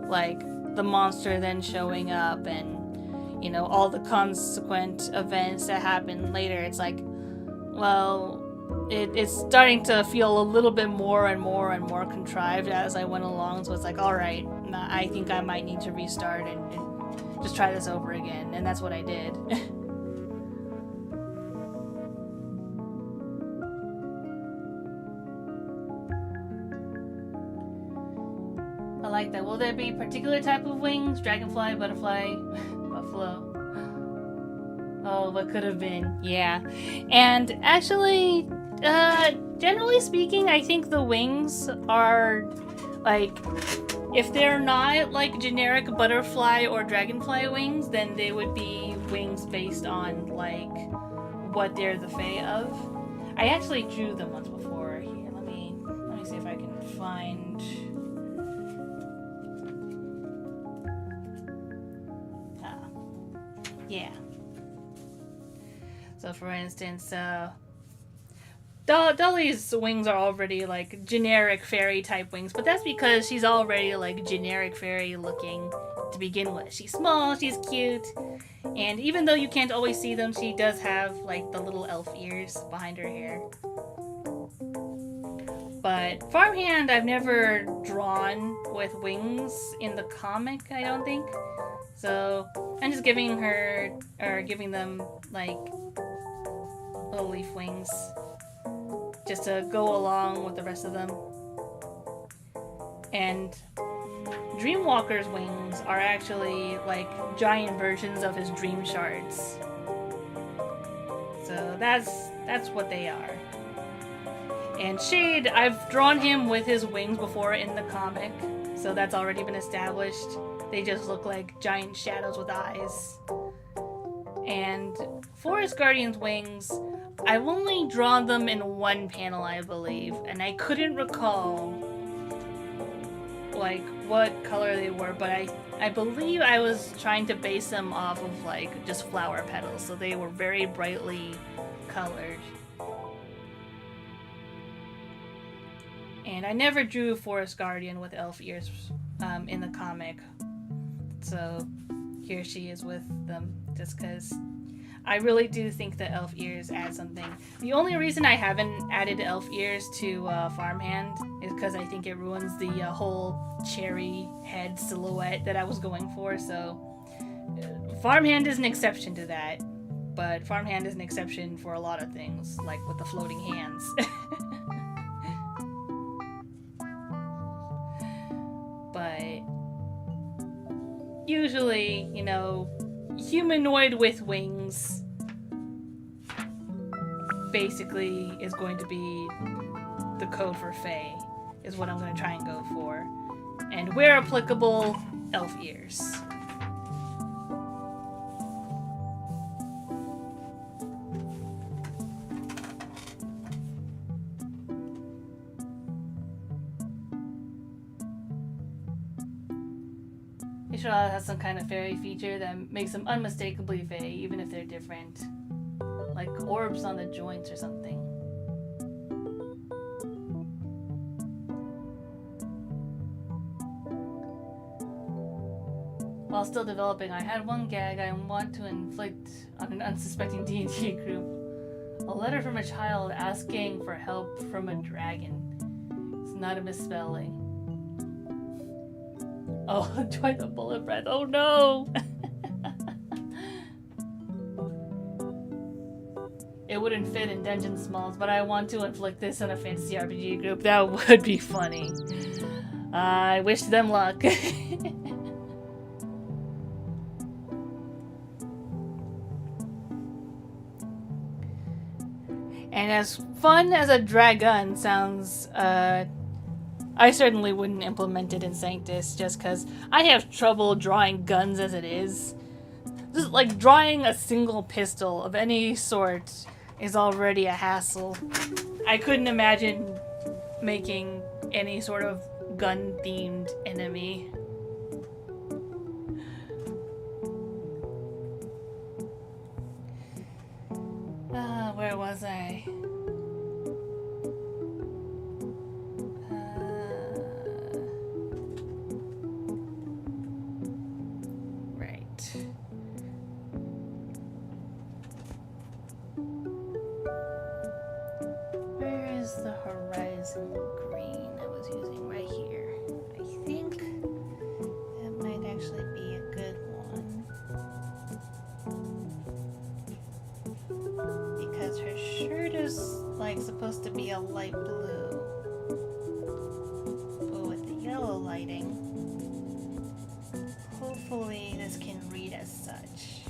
like, the monster then showing up and, you know, all the consequent events that happen later, it's like, well, it's starting to feel a little bit more and more and more contrived as I went along, so it's like, alright, I think I might need to restart and just try this over again, and that's what I did. I like that. Will there be particular type of wings? Dragonfly, butterfly, buffalo? Oh, what could have been. Yeah. And actually, generally speaking, I think the wings are, like, if they're not, like, generic butterfly or dragonfly wings, then they would be wings based on, like, what they're the fae of. I actually drew them once before. Here, let me see if I can find... Yeah. So, for instance, Dolly's wings are already, like, generic fairy type wings, but that's because she's already, like, generic fairy looking to begin with. She's small, she's cute, and even though you can't always see them, she does have, like, the little elf ears behind her hair. But Farmhand, I've never drawn with wings in the comic, I don't think. So I'm just giving them, like, little leaf wings just to go along with the rest of them. And Dreamwalker's wings are actually, like, giant versions of his dream shards. So that's what they are. And Shade, I've drawn him with his wings before in the comic, so that's already been established. They just look like giant shadows with eyes. And Forest Guardian's wings, I've only drawn them in one panel, I believe, and I couldn't recall like what color they were, but I believe I was trying to base them off of like just flower petals, so they were very brightly colored. And I never drew Forest Guardian with elf ears in the comic, so here she is with them, just because I really do think that elf ears add something. The only reason I haven't added elf ears to Farmhand is because I think it ruins the whole cherry head silhouette that I was going for, so Farmhand is an exception to that, but Farmhand is an exception for a lot of things, like with the floating hands. But usually, you know, humanoid with wings basically is going to be the code for Fae, is what I'm going to try and go for. And where applicable, elf ears. Each one has some kind of fairy feature that makes them unmistakably Fae, even if they're different. Like orbs on the joints or something. While still developing, I had one gag I want to inflict on an unsuspecting D&D group. A letter from a child asking for help from a dragon. It's not a misspelling. Oh, try the bullet breath. Oh no! It wouldn't fit in Dungeon Smalls, but I want to inflict this on a fantasy RPG group. That would be funny. I wish them luck. And as fun as a dragon sounds, I certainly wouldn't implement it in Sanctus, just because I have trouble drawing guns as it is. Just like drawing a single pistol of any sort is already a hassle. I couldn't imagine making any sort of gun-themed enemy. Where was I? The horizon green I was using right here. I think that might actually be a good one, because her shirt is like supposed to be a light blue, but with the yellow lighting, hopefully this can read as such.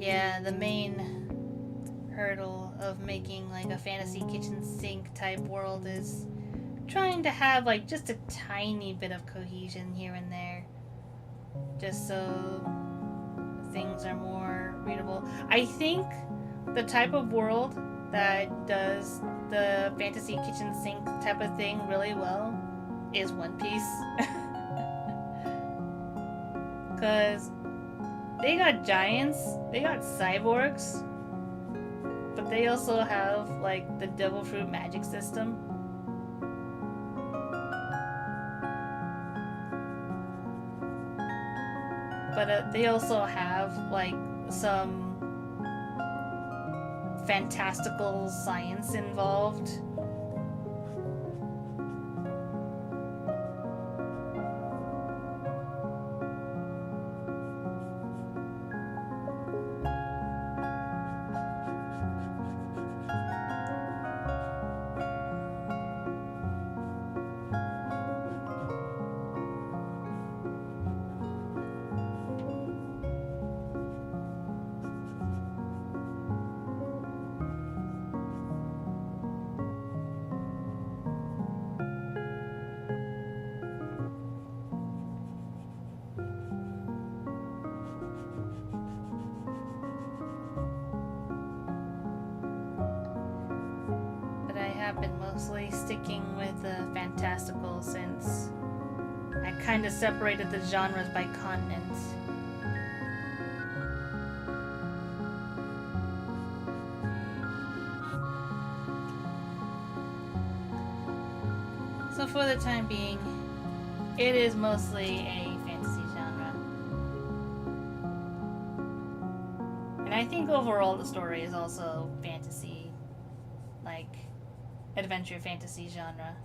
Yeah, the main hurdle of making like a fantasy kitchen sink type world is trying to have like just a tiny bit of cohesion here and there, just so things are more readable. I think the type of world that does the fantasy kitchen sink type of thing really well is One Piece. Because they got giants, they got cyborgs, but they also have like the devil fruit magic system. But they also have like some fantastical science involved. I've been mostly sticking with the fantastical since I kind of separated the genres by continent. So for the time being, it is mostly a fantasy genre. And I think overall the story is also fantasy, like adventure fantasy genre.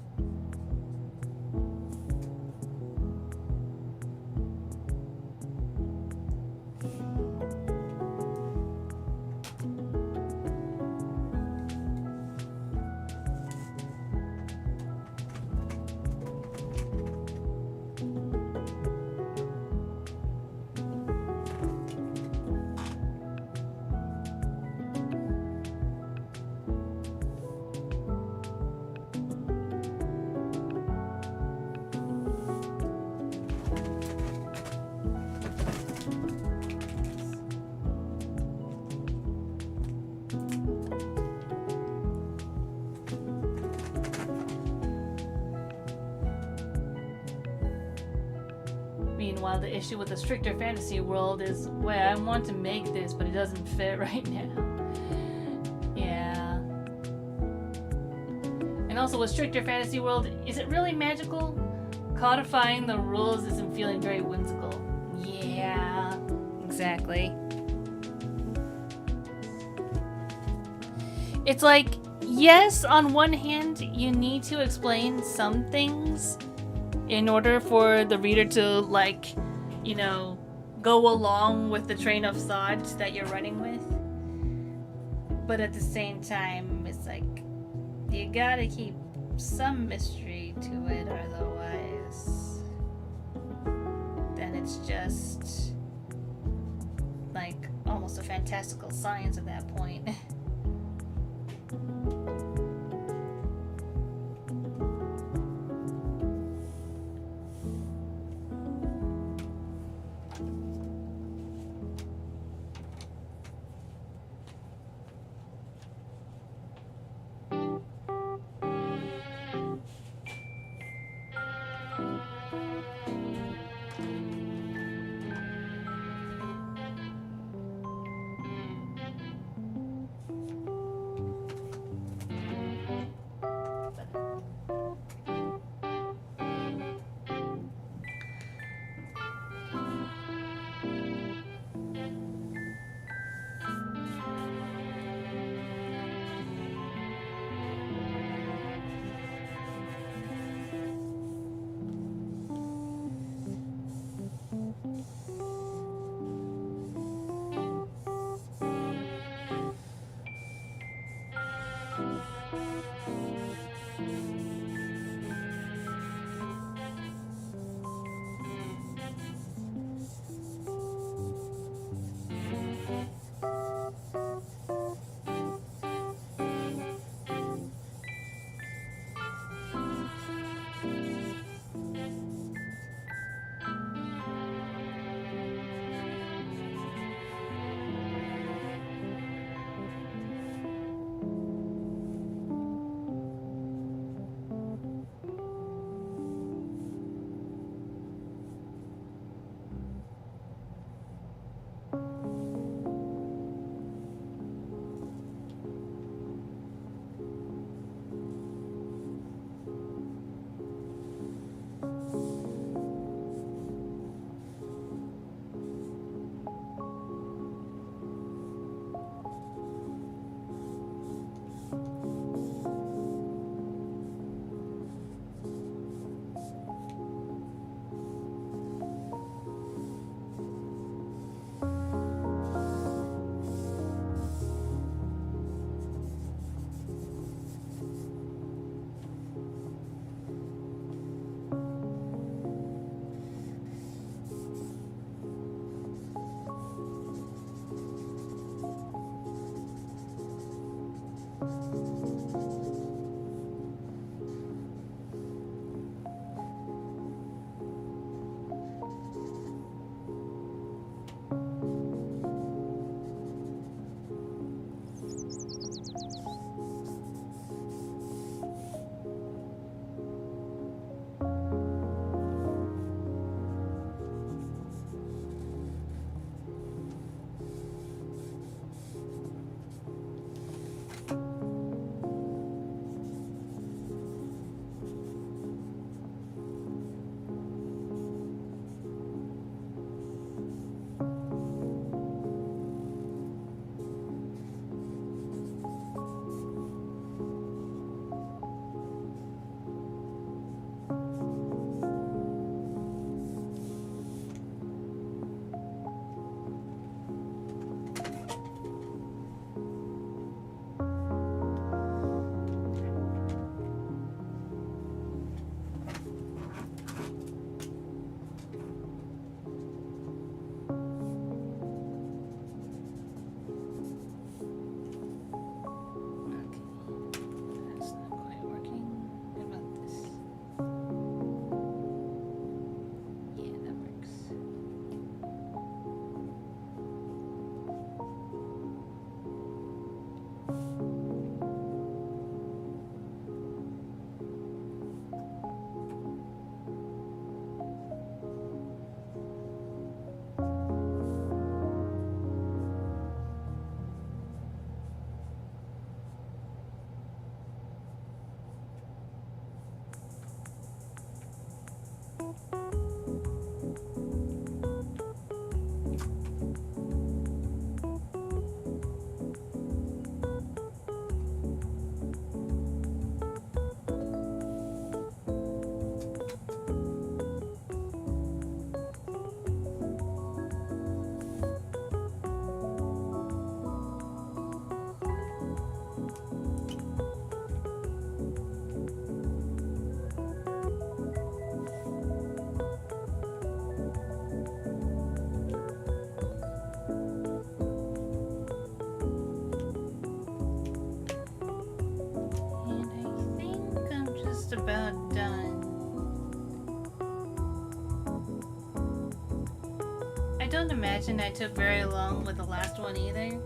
Meanwhile, the issue with the stricter fantasy world is, well, I want to make this, but it doesn't fit right now. Yeah. And also with stricter fantasy world, is it really magical? Codifying the rules isn't feeling very whimsical. Yeah, exactly. It's like, yes, on one hand, you need to explain some things in order for the reader to, like, you know, go along with the train of thought that you're running with. But at the same time, it's like, you gotta keep some mystery to it, otherwise then it's just like almost a fantastical science at that point. About done. I don't imagine I took very long with the last one either.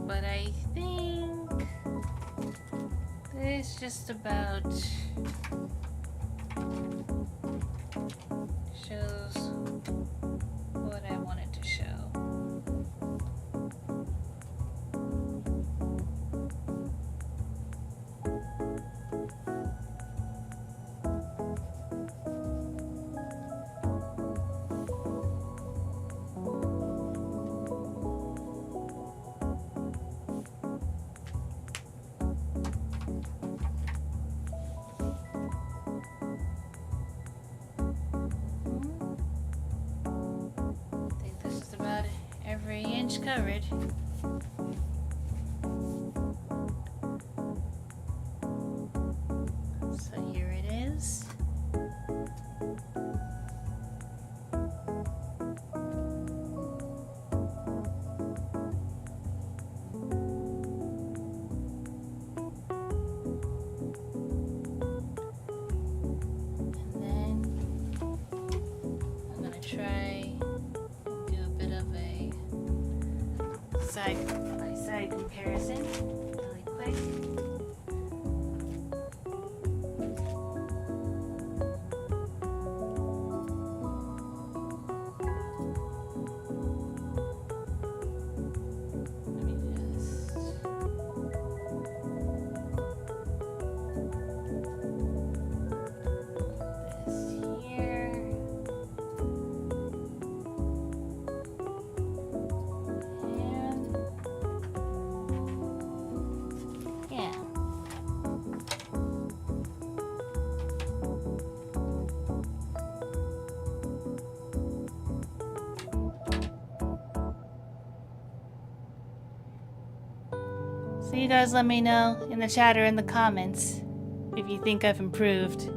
But I think this just about shows what I wanted to show. Every inch covered. So here it is. And then I'm gonna try do a bit of a side by side comparison really quick. Let me just this here. So you guys let me know in the chat or in the comments if you think I've improved.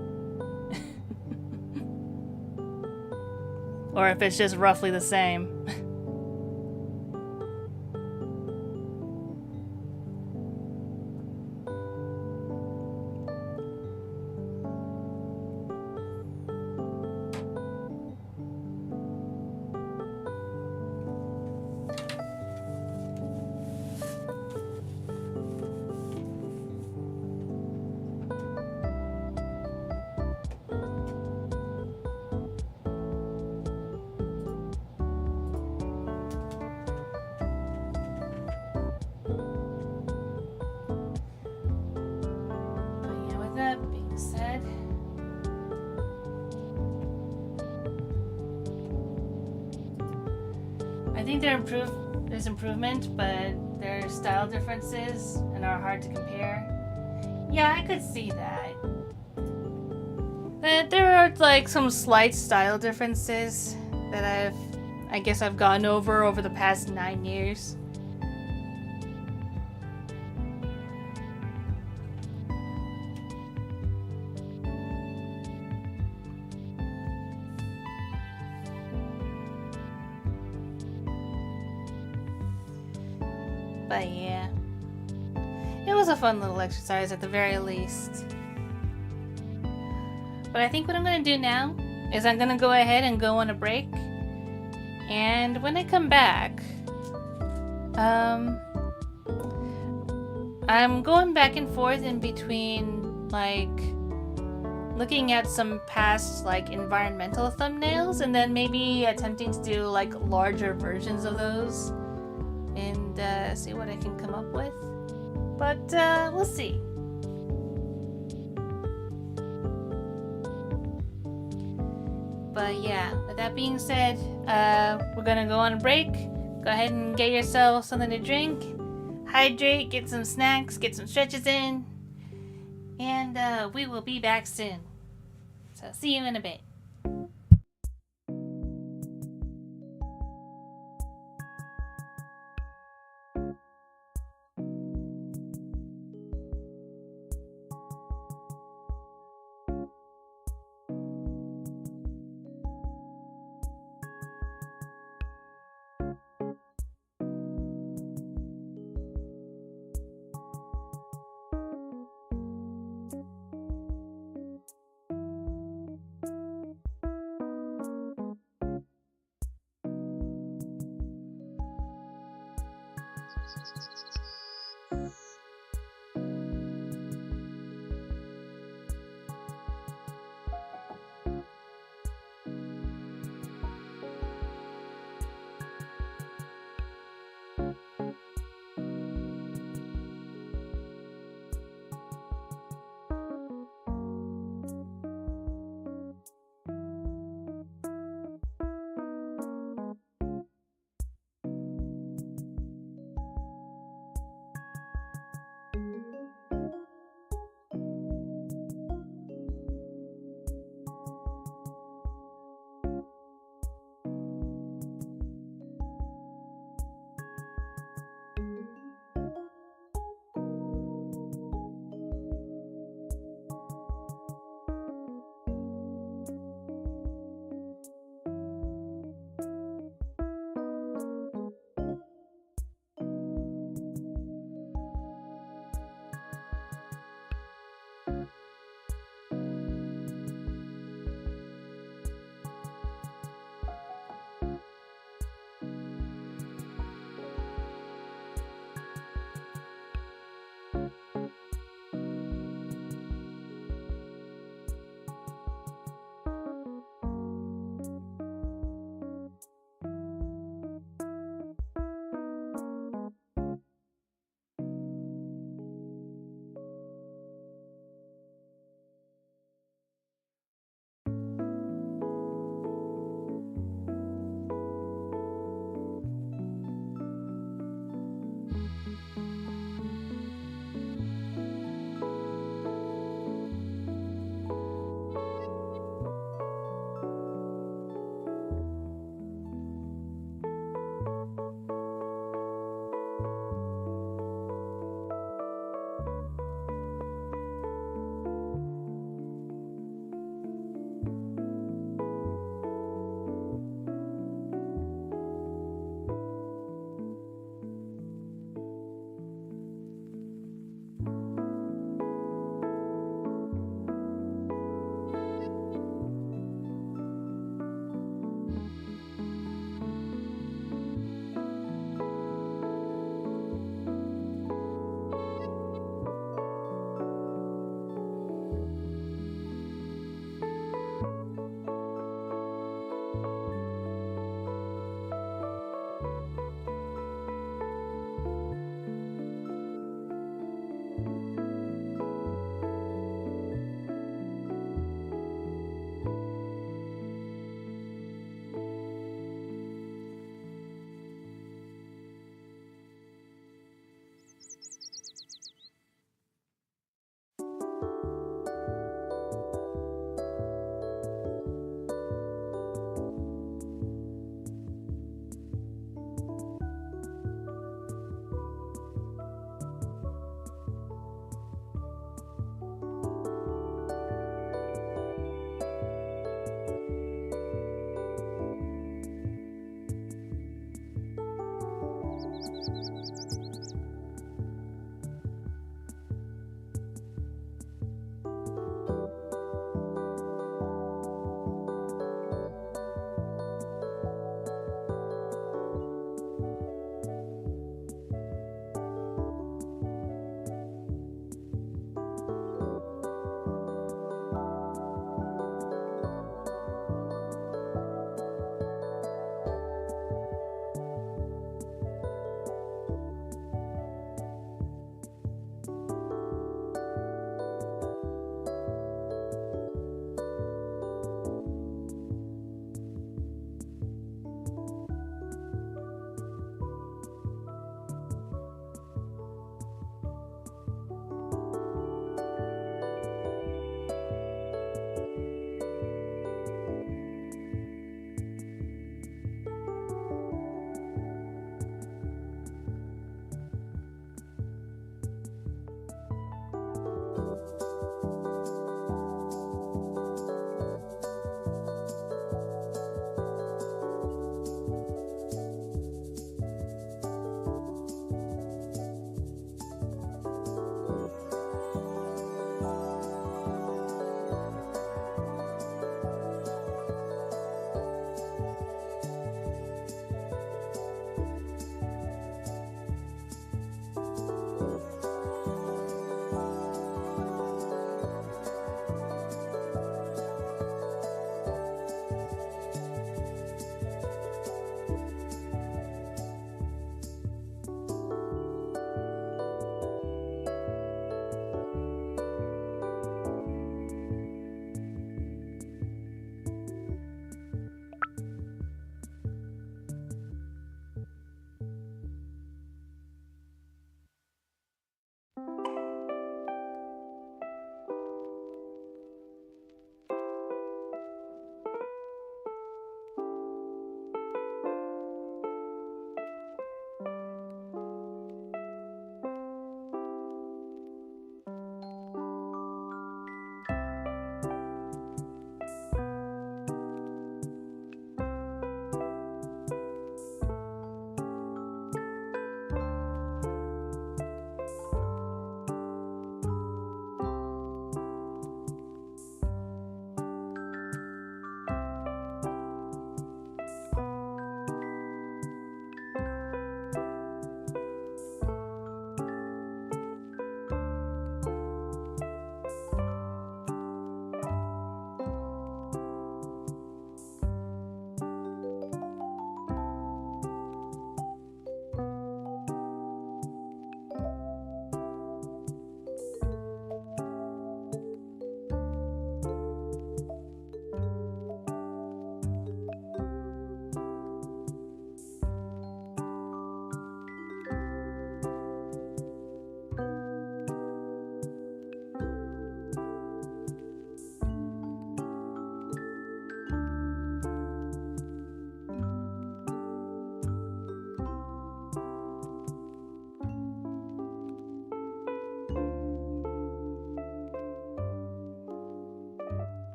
or if it's just roughly the same. That being said, I think there's improvement, but there are style differences and are hard to compare. Yeah, I could see that. There are like some slight style differences that I guess I've gone over the past 9 years. But yeah, it was a fun little exercise at the very least. But I think what I'm going to do now is I'm going to go ahead and go on a break. And when I come back, I'm going back and forth in between, like, looking at some past, like, environmental thumbnails and then maybe attempting to do, like, larger versions of those. And see what I can come up with. But we'll see. But yeah, with that being said, we're gonna go on a break. Go ahead and get yourself something to drink, hydrate, get some snacks, get some stretches in, and we will be back soon. So see you in a bit.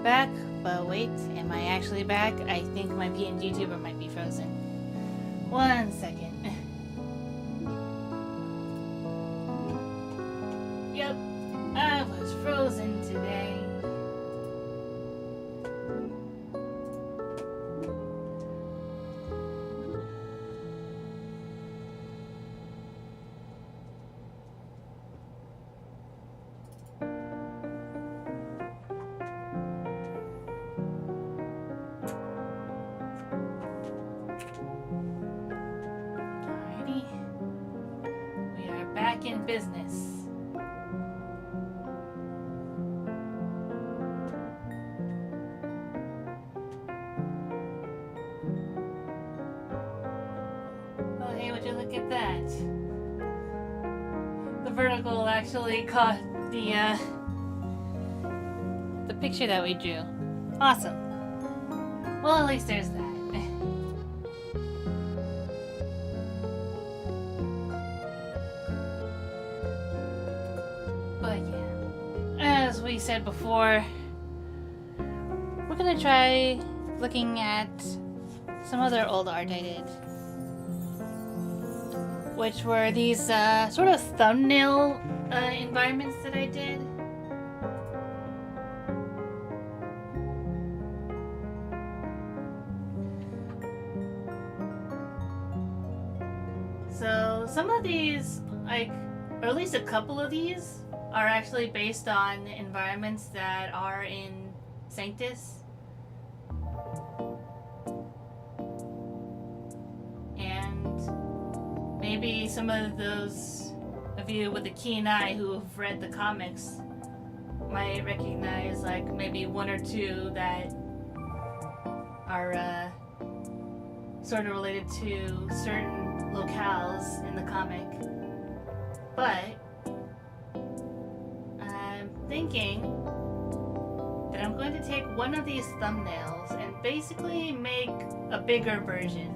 back, but wait, am I actually back? I think my PNG tuber might be frozen. 1 second. Yep, I was frozen today. Back in business. Oh, hey, would you look at that? The vertical actually caught the picture that we drew. Awesome. Well, at least there's that. But yeah, as we said before, we're gonna try looking at some other old art I did, which were these sort of thumbnail environments that I did. So some of these, like, or at least a couple of these, are actually based on environments that are in Sanctus. And maybe some of those of you with a keen eye who have read the comics might recognize, like, maybe one or two that are sort of related to certain locales in the comic. But thinking that I'm going to take one of these thumbnails and basically make a bigger version.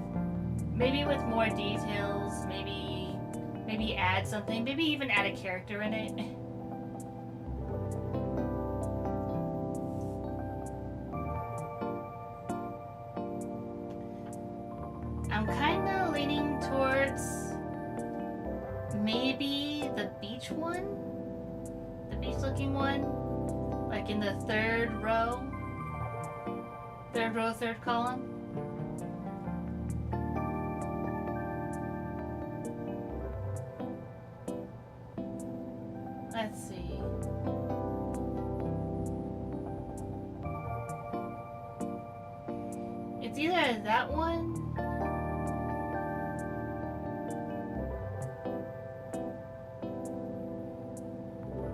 Maybe with more details, maybe add something, maybe even add a character in it. I'm kind of leaning towards maybe the beach one. Beach looking one, like in the third row, third column. Let's see. It's either that one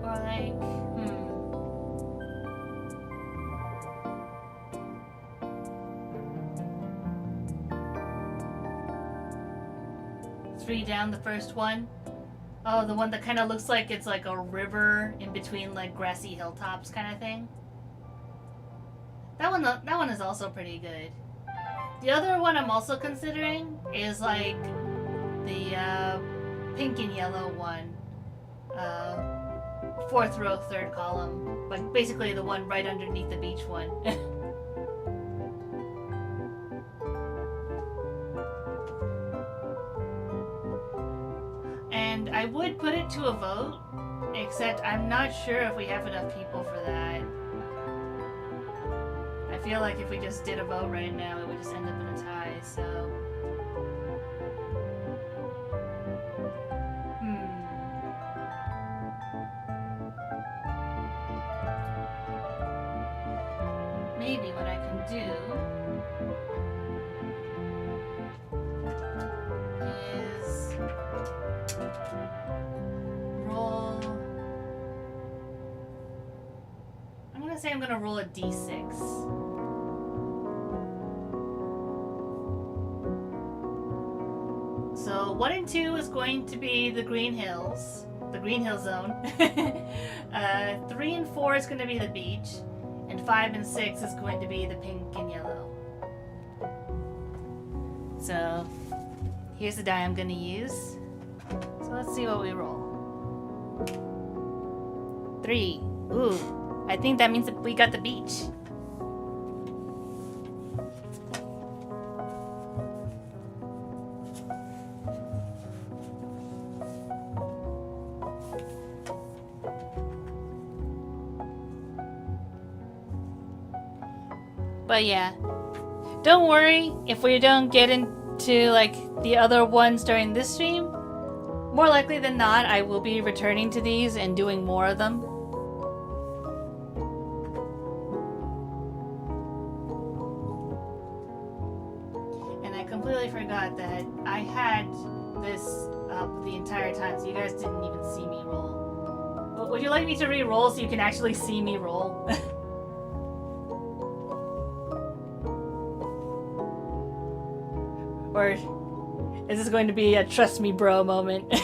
or like, three down, the first one. Oh, the one that kind of looks like it's like a river in between like grassy hilltops kind of thing. That one is also pretty good. The other one I'm also considering is like the pink and yellow one. Fourth row, third column. Like basically the one right underneath the beach one. And I would put it to a vote, except I'm not sure if we have enough people for that. I feel like if we just did a vote right now, it would just end up in a tie, so... Maybe what I can do is roll... I'm gonna say I'm gonna roll a d6. So 1 and 2 is going to be the Green Hills, the Green Hill Zone. 3 and 4 is going to be the beach, and 5 and 6 is going to be the pink and yellow. So here's the die I'm going to use. So let's see what we roll. 3. Ooh, I think that means that we got the beach. But yeah, don't worry if we don't get into like the other ones during this stream. More likely than not, I will be returning to these and doing more of them. And I completely forgot that I had this up the entire time, so you guys didn't even see me roll. But would you like me to re-roll so you can actually see me roll? Or is this going to be a trust me bro moment? You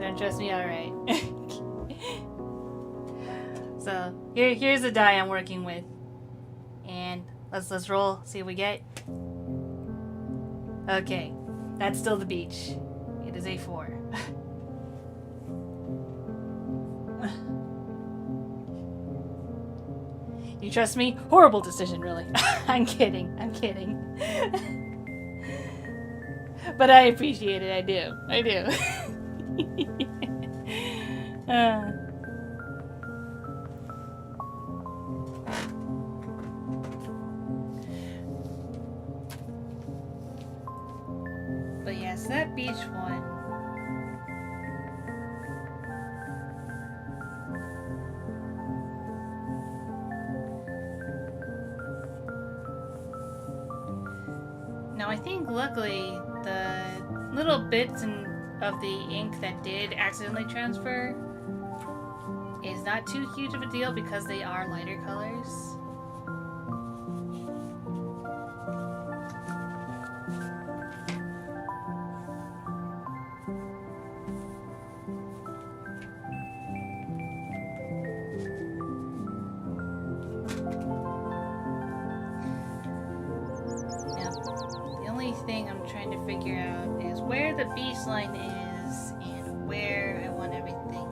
don't trust me? Alright. So here's the die I'm working with. And let's roll, see what we get. Okay. That's still the beach. It is a 4. You trust me? Horrible decision, really. I'm kidding. I'm kidding. But I appreciate it. I do. I do. But yes, that beach one. Now I think luckily the little bits of the ink that did accidentally transfer is not too huge of a deal because they are lighter colors. Thing I'm trying to figure out is where the beach line is and where I want everything.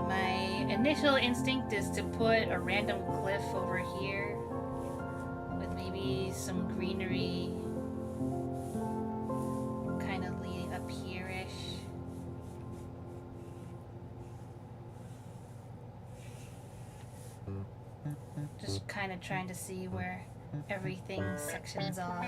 My initial instinct is to put a random cliff over here with maybe some greenery kind of leading up here-ish. Just kind of trying to see where everything sections off.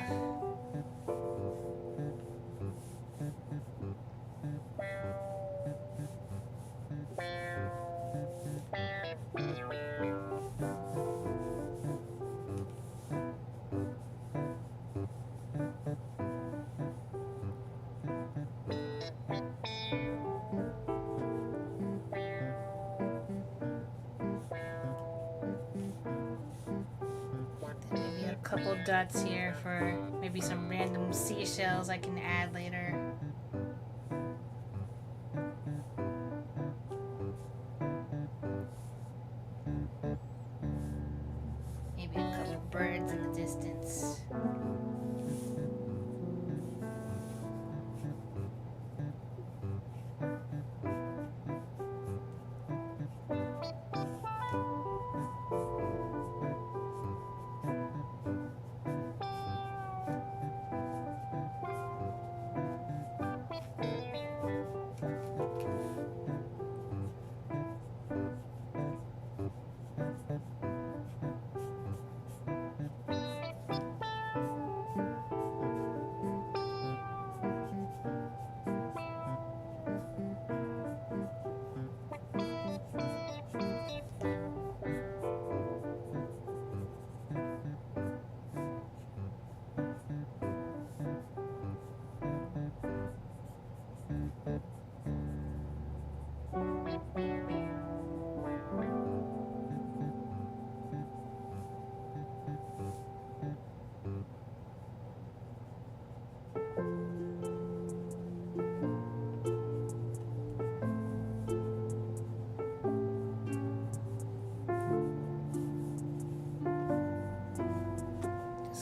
Couple dots here for maybe some random seashells I can add later. Maybe a couple birds in the distance.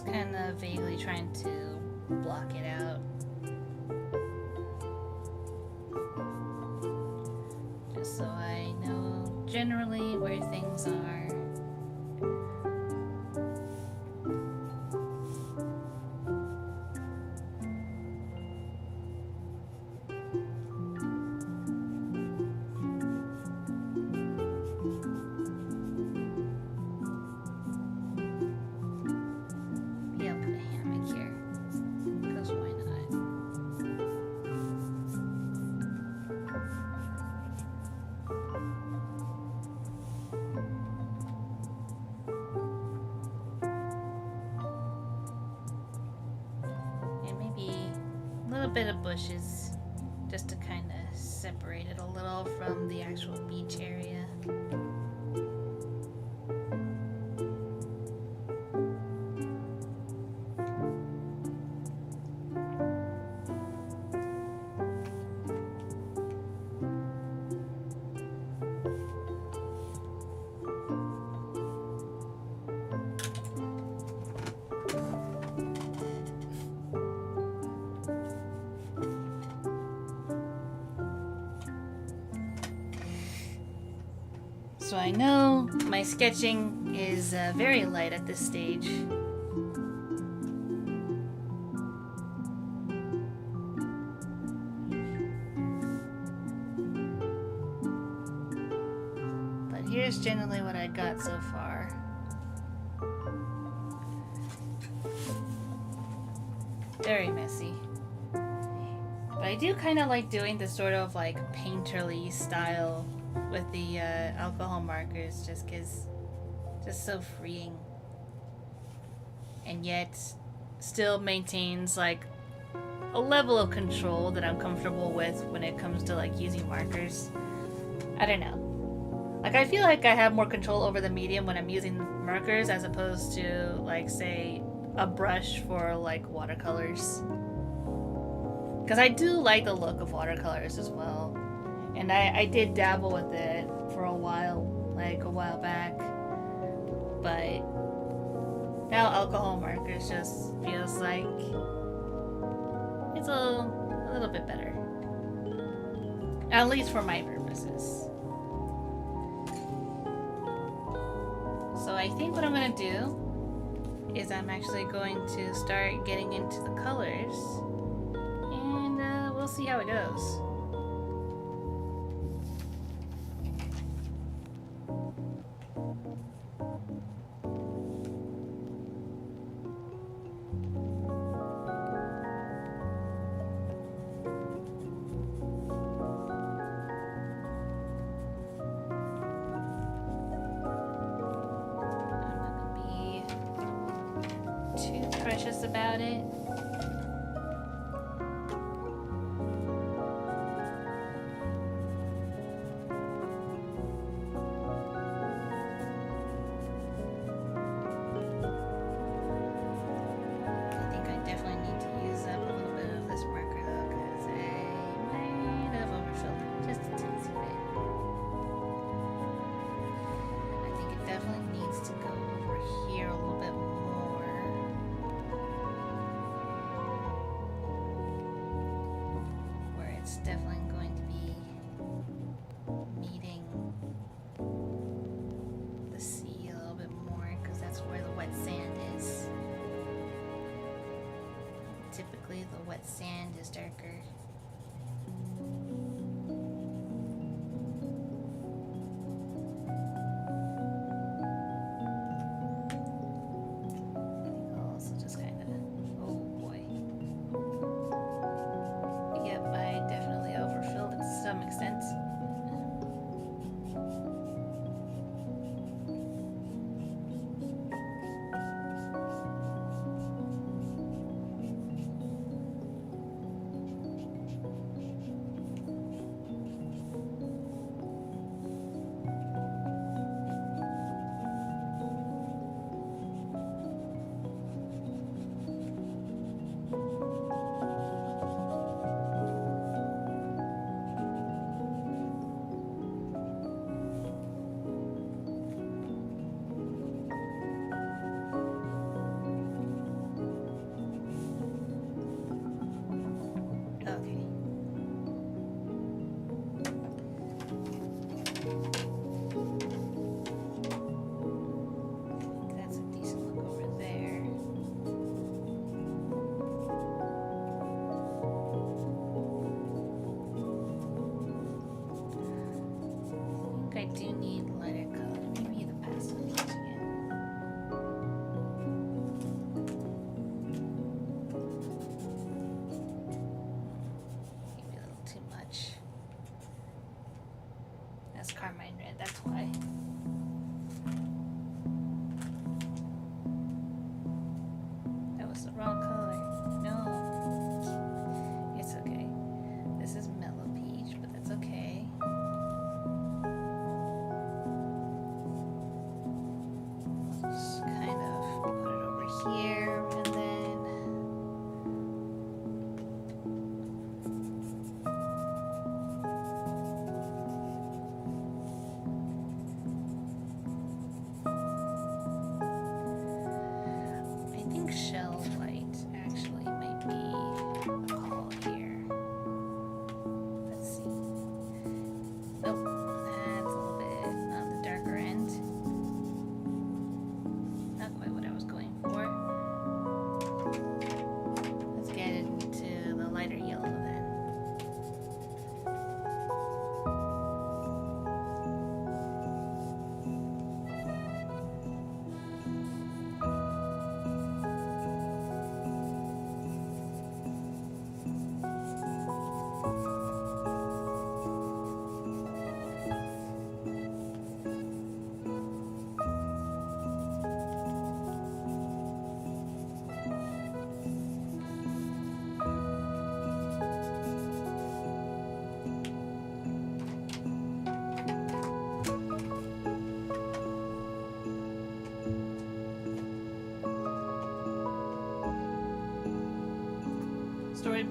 Kind of vaguely trying to block it out. Just so I know generally where things are. bit of bushes just to kind of separate it a little from the actual beach area. So I know my sketching is very light at this stage. But here's generally what I got so far. Very messy. But I do kind of like doing this sort of like painterly style with the alcohol markers, just because just so freeing, and yet still maintains like a level of control that I'm comfortable with when it comes to like using markers. I don't know, like I feel like I have more control over the medium when I'm using markers as opposed to like say a brush for like watercolors, because I do like the look of watercolors as well. And I did dabble with it for a while back. But now alcohol markers just feels like it's a little bit better. At least for my purposes. So I think what I'm going to do is I'm actually going to start getting into the colors. And we'll see how it goes. Precious about it. I think I definitely need to use up a little bit of this marker though, because I might have overfilled it just a teensy bit. I think it definitely needs to go over here a little bit more. It's definitely going to be meeting the sea a little bit more, because that's where the wet sand is. Typically the wet sand is darker. I do need lighter color, maybe the pastel again. Maybe a little too much. That's carmine red, that's why. That was the wrong color. No. It's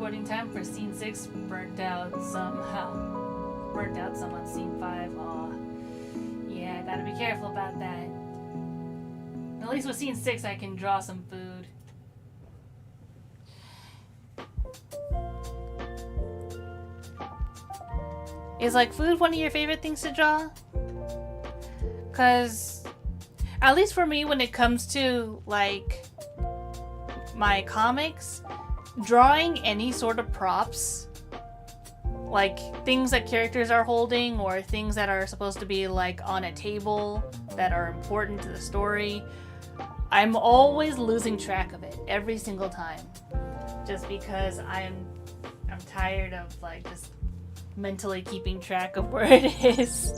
recording time for scene 6 burnt out somehow. Burnt out some on scene 5. Aw. Yeah, I gotta be careful about that. At least with scene 6 I can draw some food. Is like food one of your favorite things to draw? Cause at least for me, when it comes to like my comics, drawing any sort of props, like things that characters are holding or things that are supposed to be like on a table that are important to the story, I'm always losing track of it every single time, just because I'm tired of like just mentally keeping track of where it is.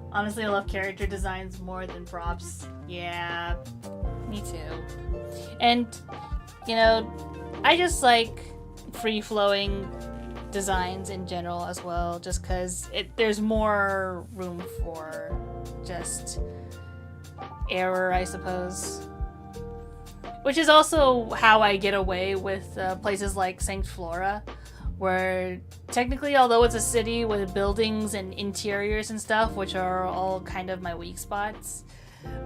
Honestly, I love character designs more than props. Yeah, me too. And, you know, I just like free-flowing designs in general as well, just because there's more room for just error, I suppose. Which is also how I get away with places like St. Flora, where technically, although it's a city with buildings and interiors and stuff, which are all kind of my weak spots,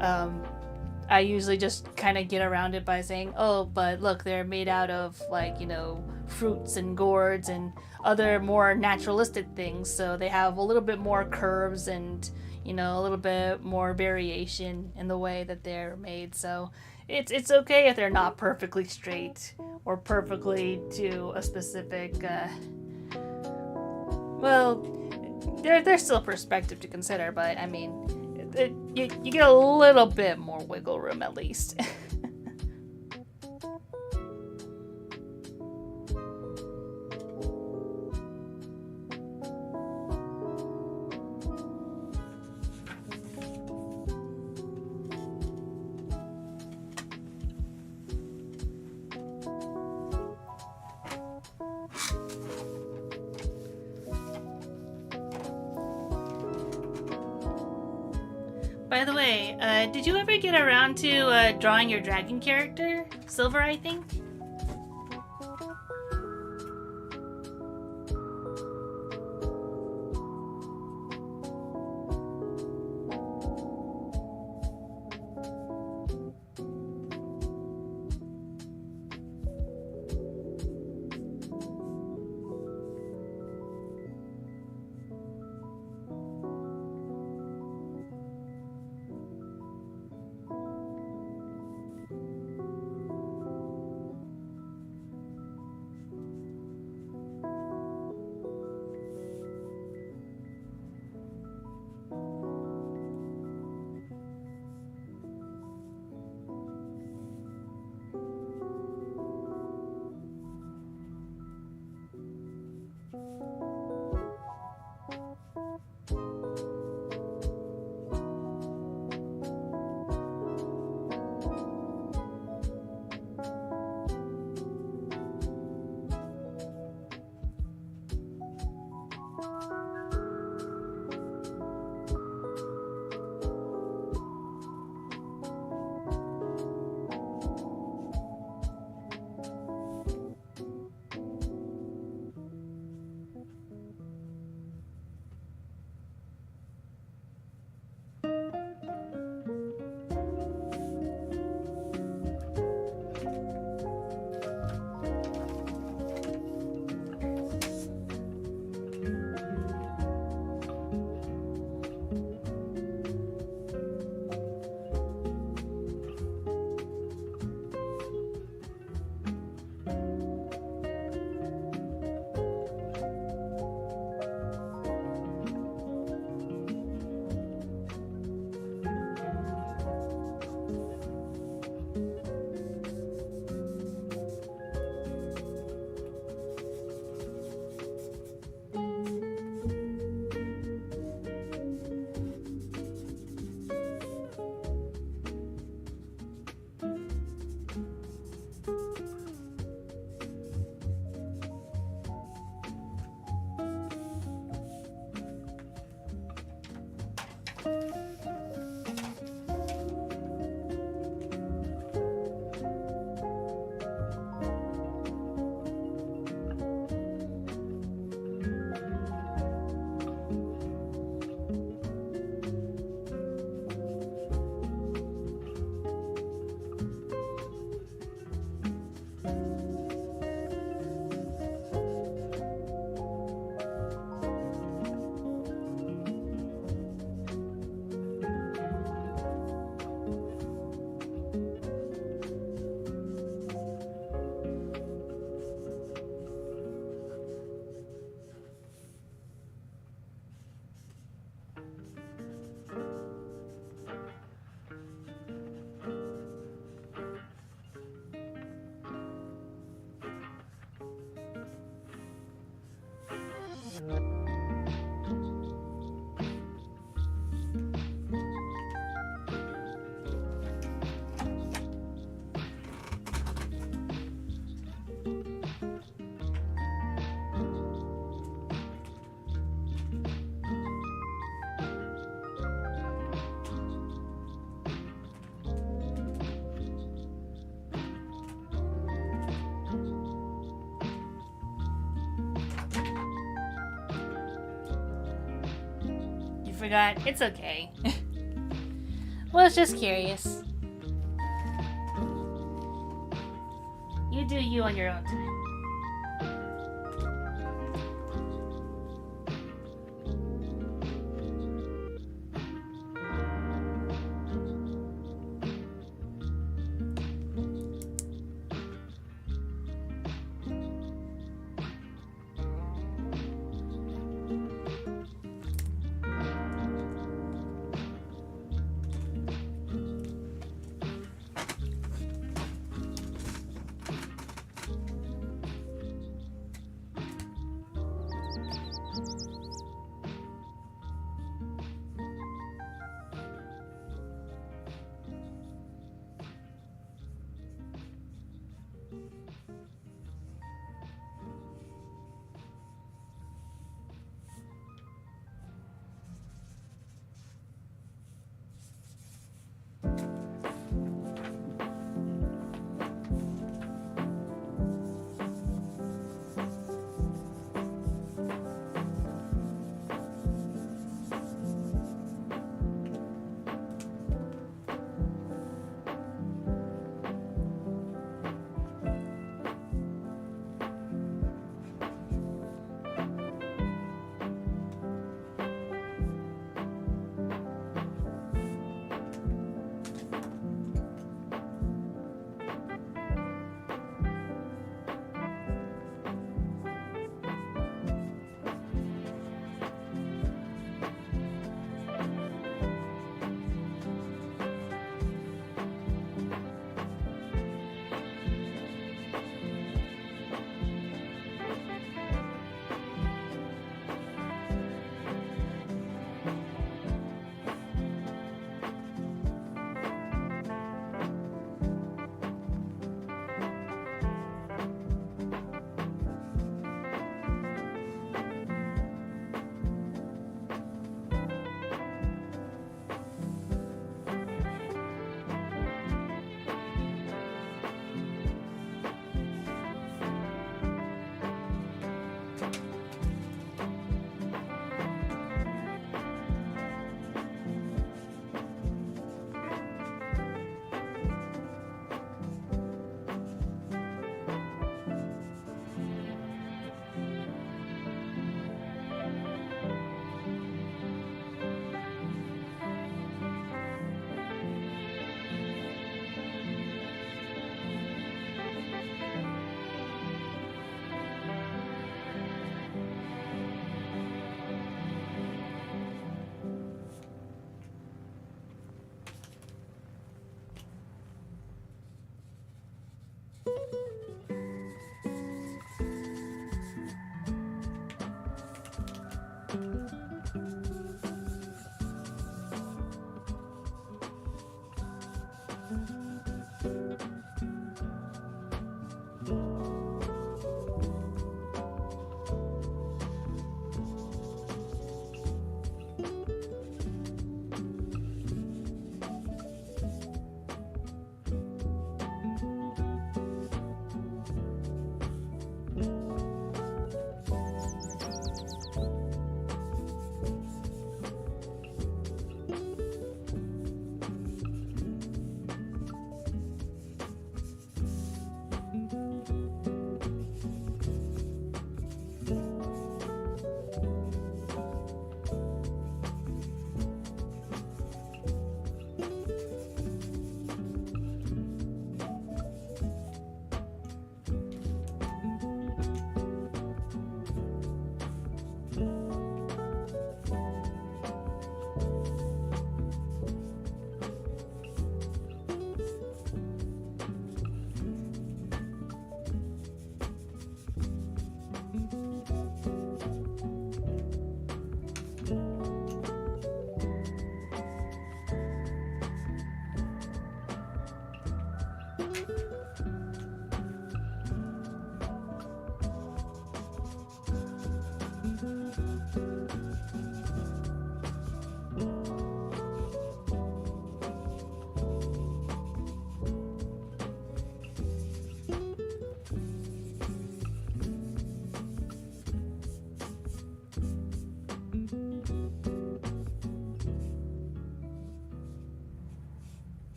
I usually just kind of get around it by saying, oh, but look, they're made out of, like, you know, fruits and gourds and other more naturalistic things, so they have a little bit more curves and, you know, a little bit more variation in the way that they're made, so it's okay if they're not perfectly straight or perfectly to a specific, well, there's still perspective to consider, but I mean, you get a little bit more wiggle room at least. By the way, did you ever get around to drawing your dragon character? Silver, I think? forgot. It's okay. Was just curious. You do you on your own time.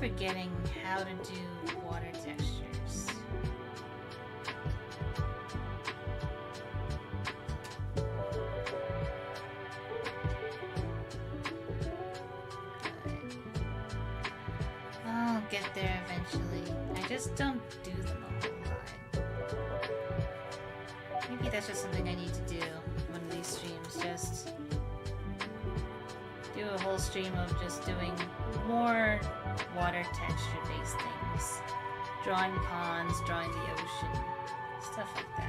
forgetting how to do water textures. I'll get there eventually. I just don't do them a whole lot. Maybe that's just something I need to do one of these streams. Just do a whole stream of just doing more water texture based things. Drawing ponds, drawing the ocean, stuff like that.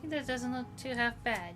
That doesn't look too half bad.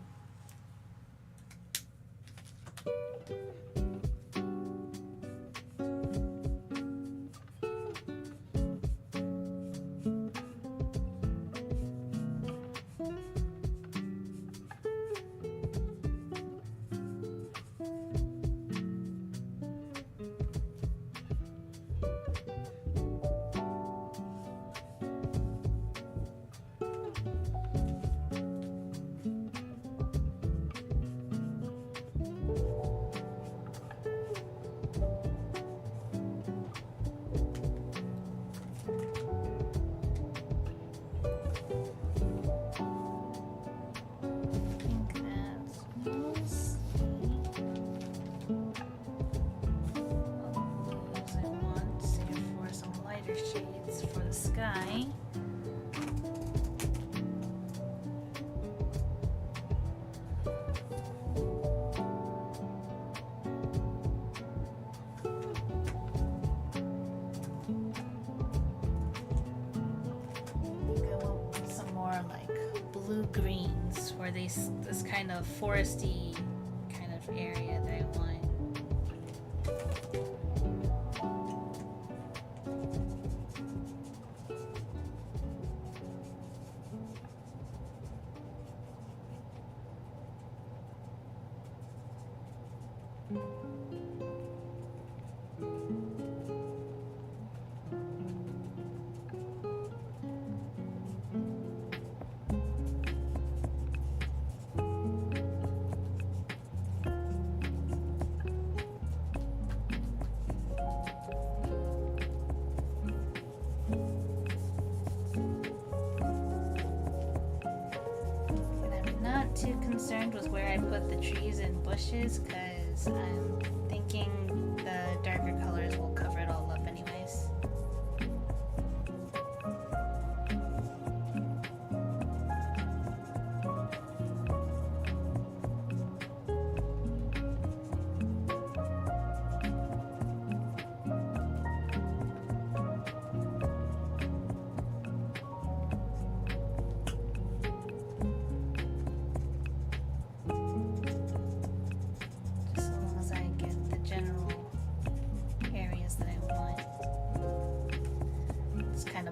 Greens for this kind of foresty kind of area that I want. Too concerned with where I put the trees and bushes because I'm thinking the darker colors will cover it all up anyways.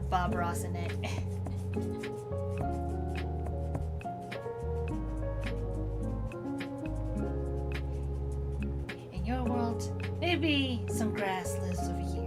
Bob Ross in it. In your world, maybe some grass lives over here.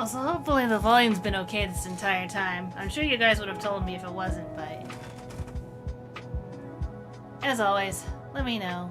Well, so hopefully the volume's been okay this entire time. I'm sure you guys would have told me if it wasn't, but... As always, let me know.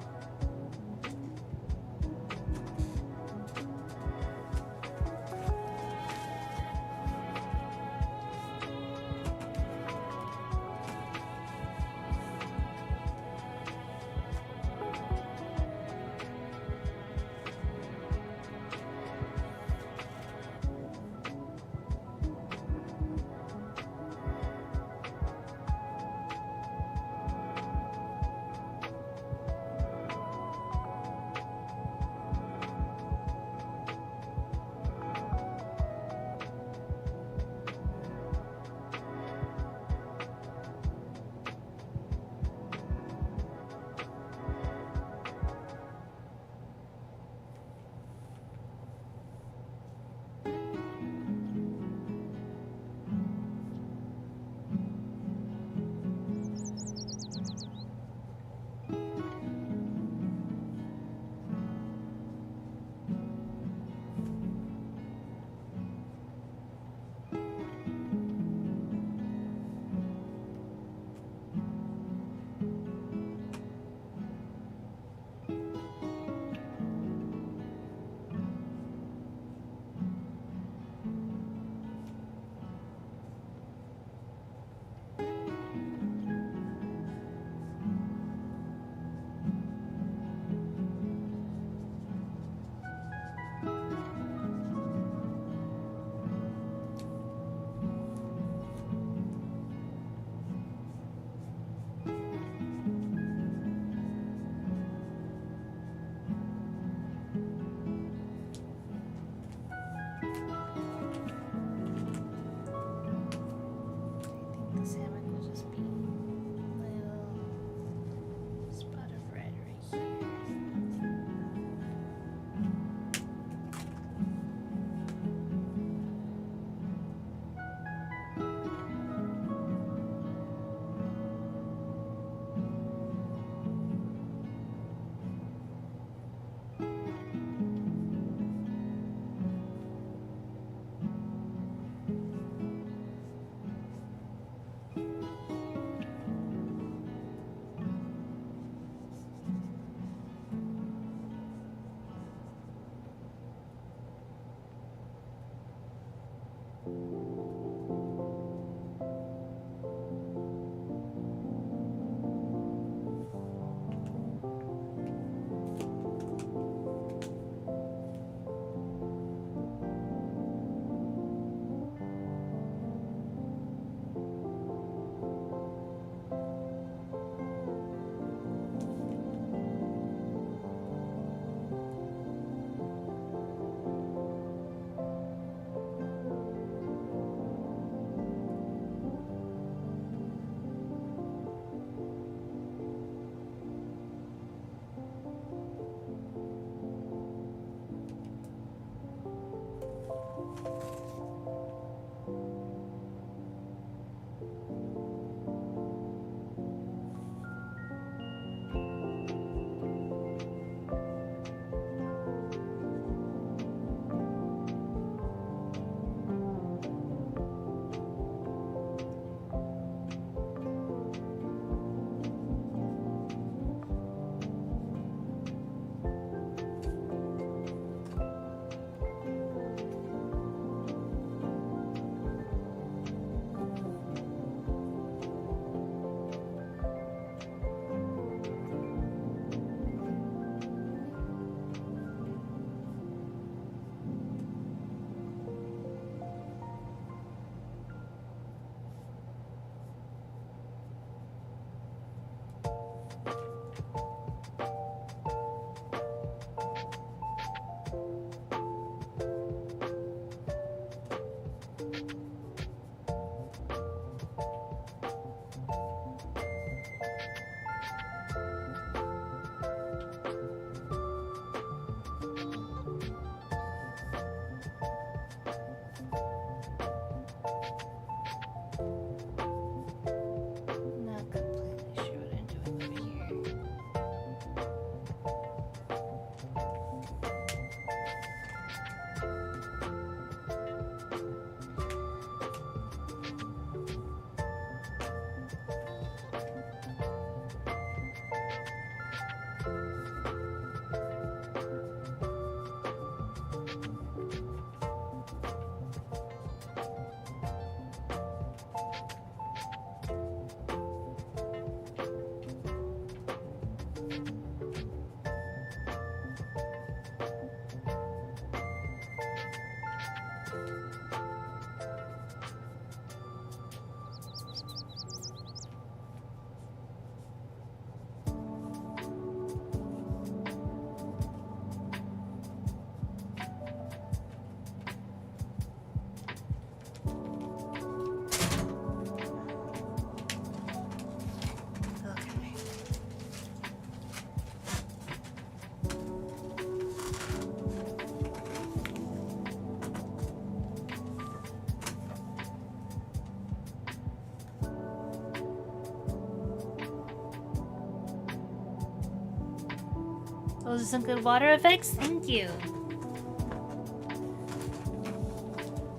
Those are some good water effects. Thank you.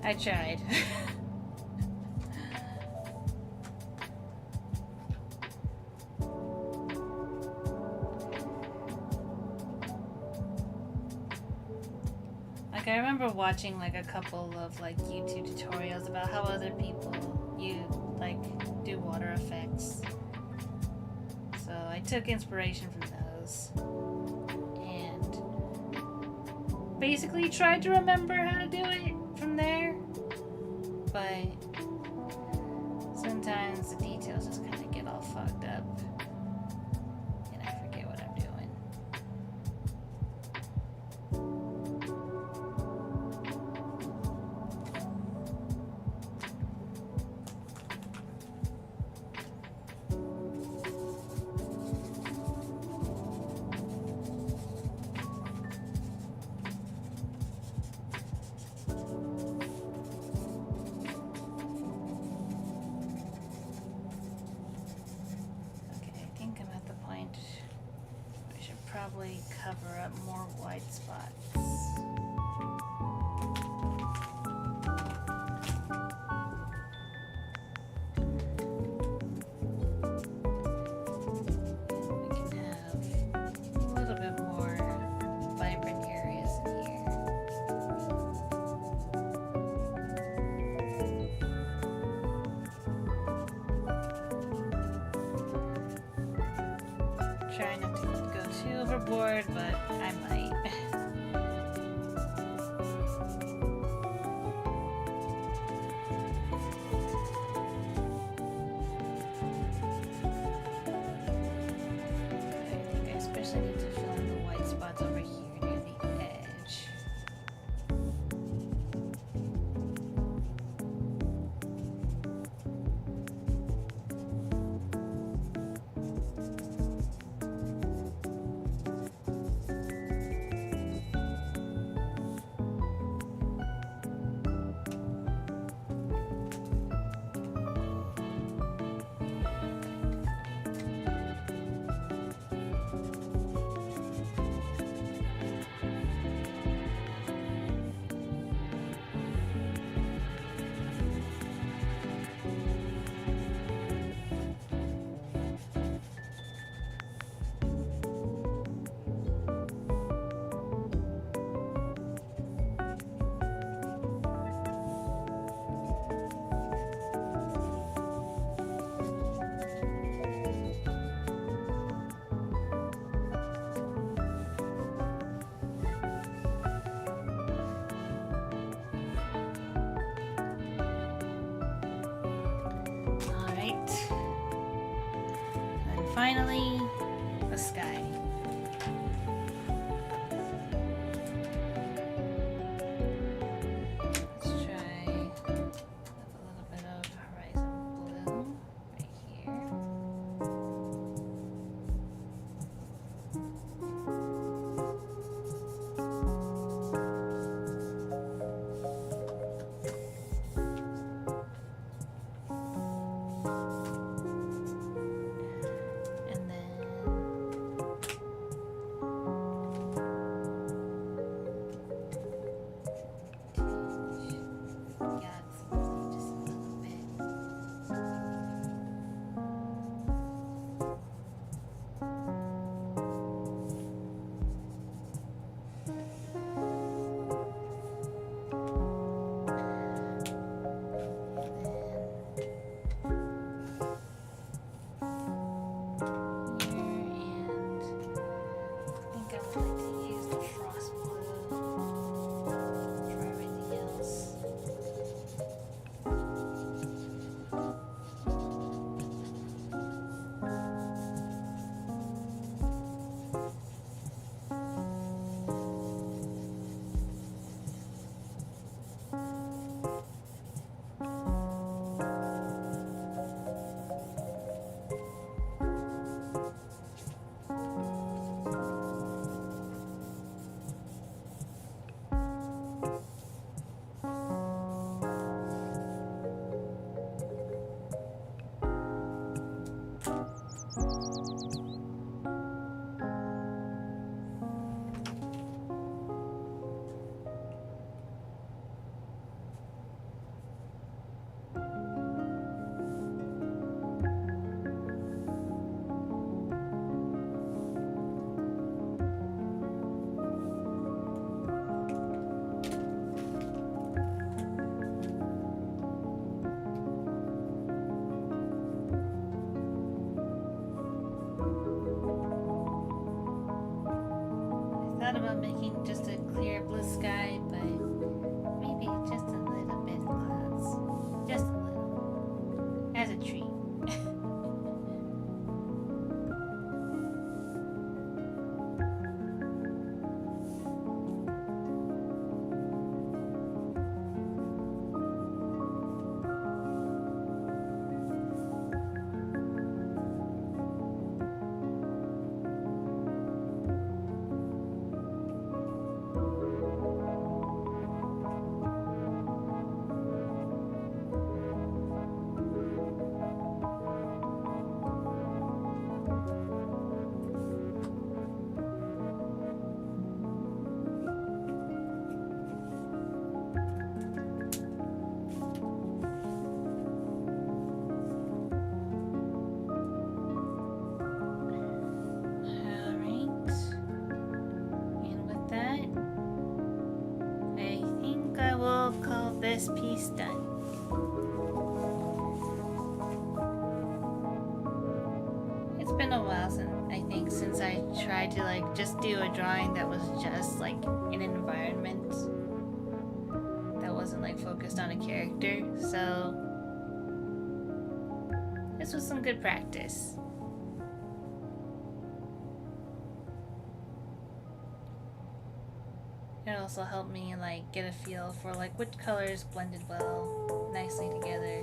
I tried. Like, I remember watching like a couple of like YouTube tutorials about how other people do water effects. So I took inspiration from those and basically tried to remember how to do it from there. But sometimes the details just kind of get all fucked up and I forget what I'm doing. Probably cover up more white spots. We can have a little bit more vibrant areas in here. Try not to go too overboard, but I might. I think I especially need to fill in the white spots over here near the edge. Finally, the sky. Let's try with a little bit of horizon blue right here. making just a clear blue sky, but maybe just a little bit of clouds. Just a little. As a treat. This piece done. It's been a while since I tried to like just do a drawing that was just like in an environment that wasn't like focused on a character, so this was some good practice. It also helped me like get a feel for like which colors blended well, nicely together.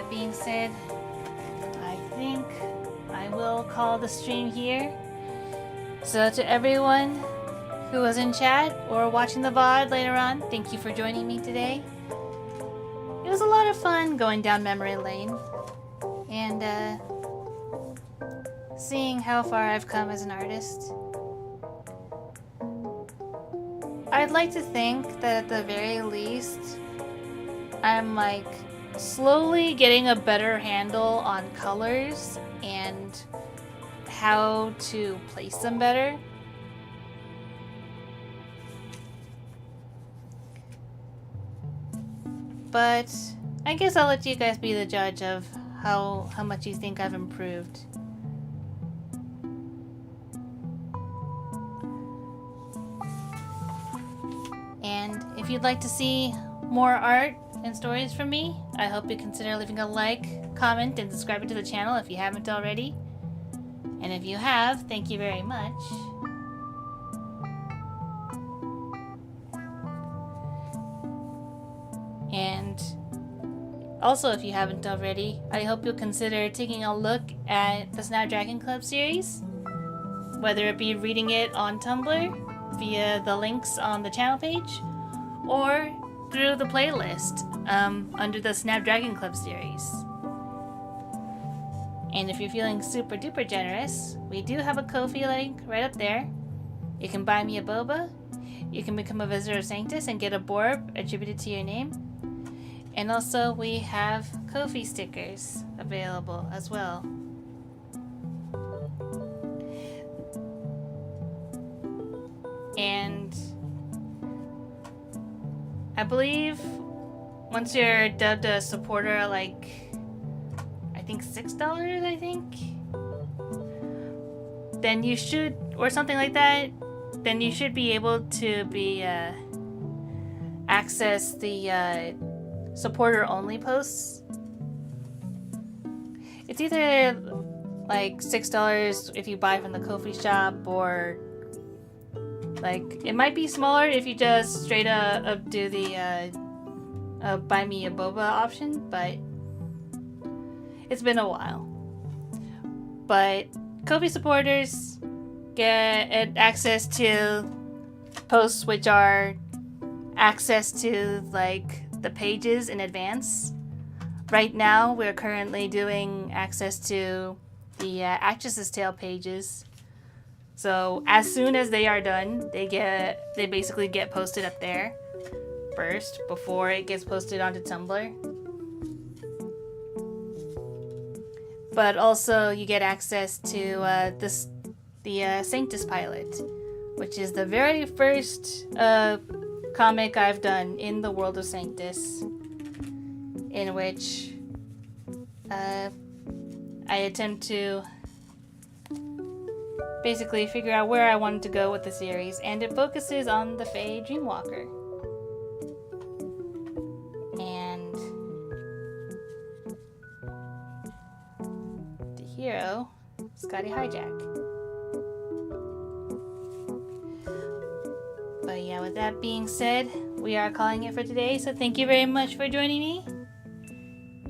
Being said, I think I will call the stream here. So to everyone who was in chat or watching the VOD later on, thank you for joining me today. It was a lot of fun going down memory lane and seeing how far I've come as an artist. I'd like to think that at the very least I'm like slowly getting a better handle on colors and how to place them better. But I guess I'll let you guys be the judge of how much you think I've improved. And if you'd like to see more art and stories from me, I hope you consider leaving a like, comment, and subscribing to the channel if you haven't already. And if you have, thank you very much. And also, if you haven't already, I hope you'll consider taking a look at the Snapdragon Club series, whether it be reading it on Tumblr via the links on the channel page, or through the playlist under the Snapdragon Club series. And if you're feeling super duper generous, we do have a Ko-fi link right up there. You can buy me a boba, you can become a Visitor of Sanctus and get a borb attributed to your name. And also we have Ko-fi stickers available as well. And I believe once you're dubbed a supporter, like I think $6, I think, then you should, or something like that, then you should be able to be access the supporter only posts. It's either like $6 if you buy from the Ko-fi shop, or like it might be smaller if you just straight up do the buy me a boba option, but it's been a while. But Ko-fi supporters get access to posts which are access to like the pages in advance. Right now we're currently doing access to the Actress's Tale pages. So as soon as they are done, they basically get posted up there first before it gets posted onto Tumblr. But also you get access to the Sanctus pilot, which is the very first comic I've done in the world of Sanctus, in which I attempt to basically figure out where I wanted to go with the series, and it focuses on the Fae Dreamwalker. And the hero, Scotty Hijack. But yeah, with that being said, we are calling it for today, so thank you very much for joining me.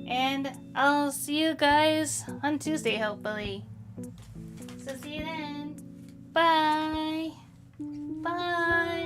And I'll see you guys on Tuesday, hopefully. So see you then. Bye. Bye.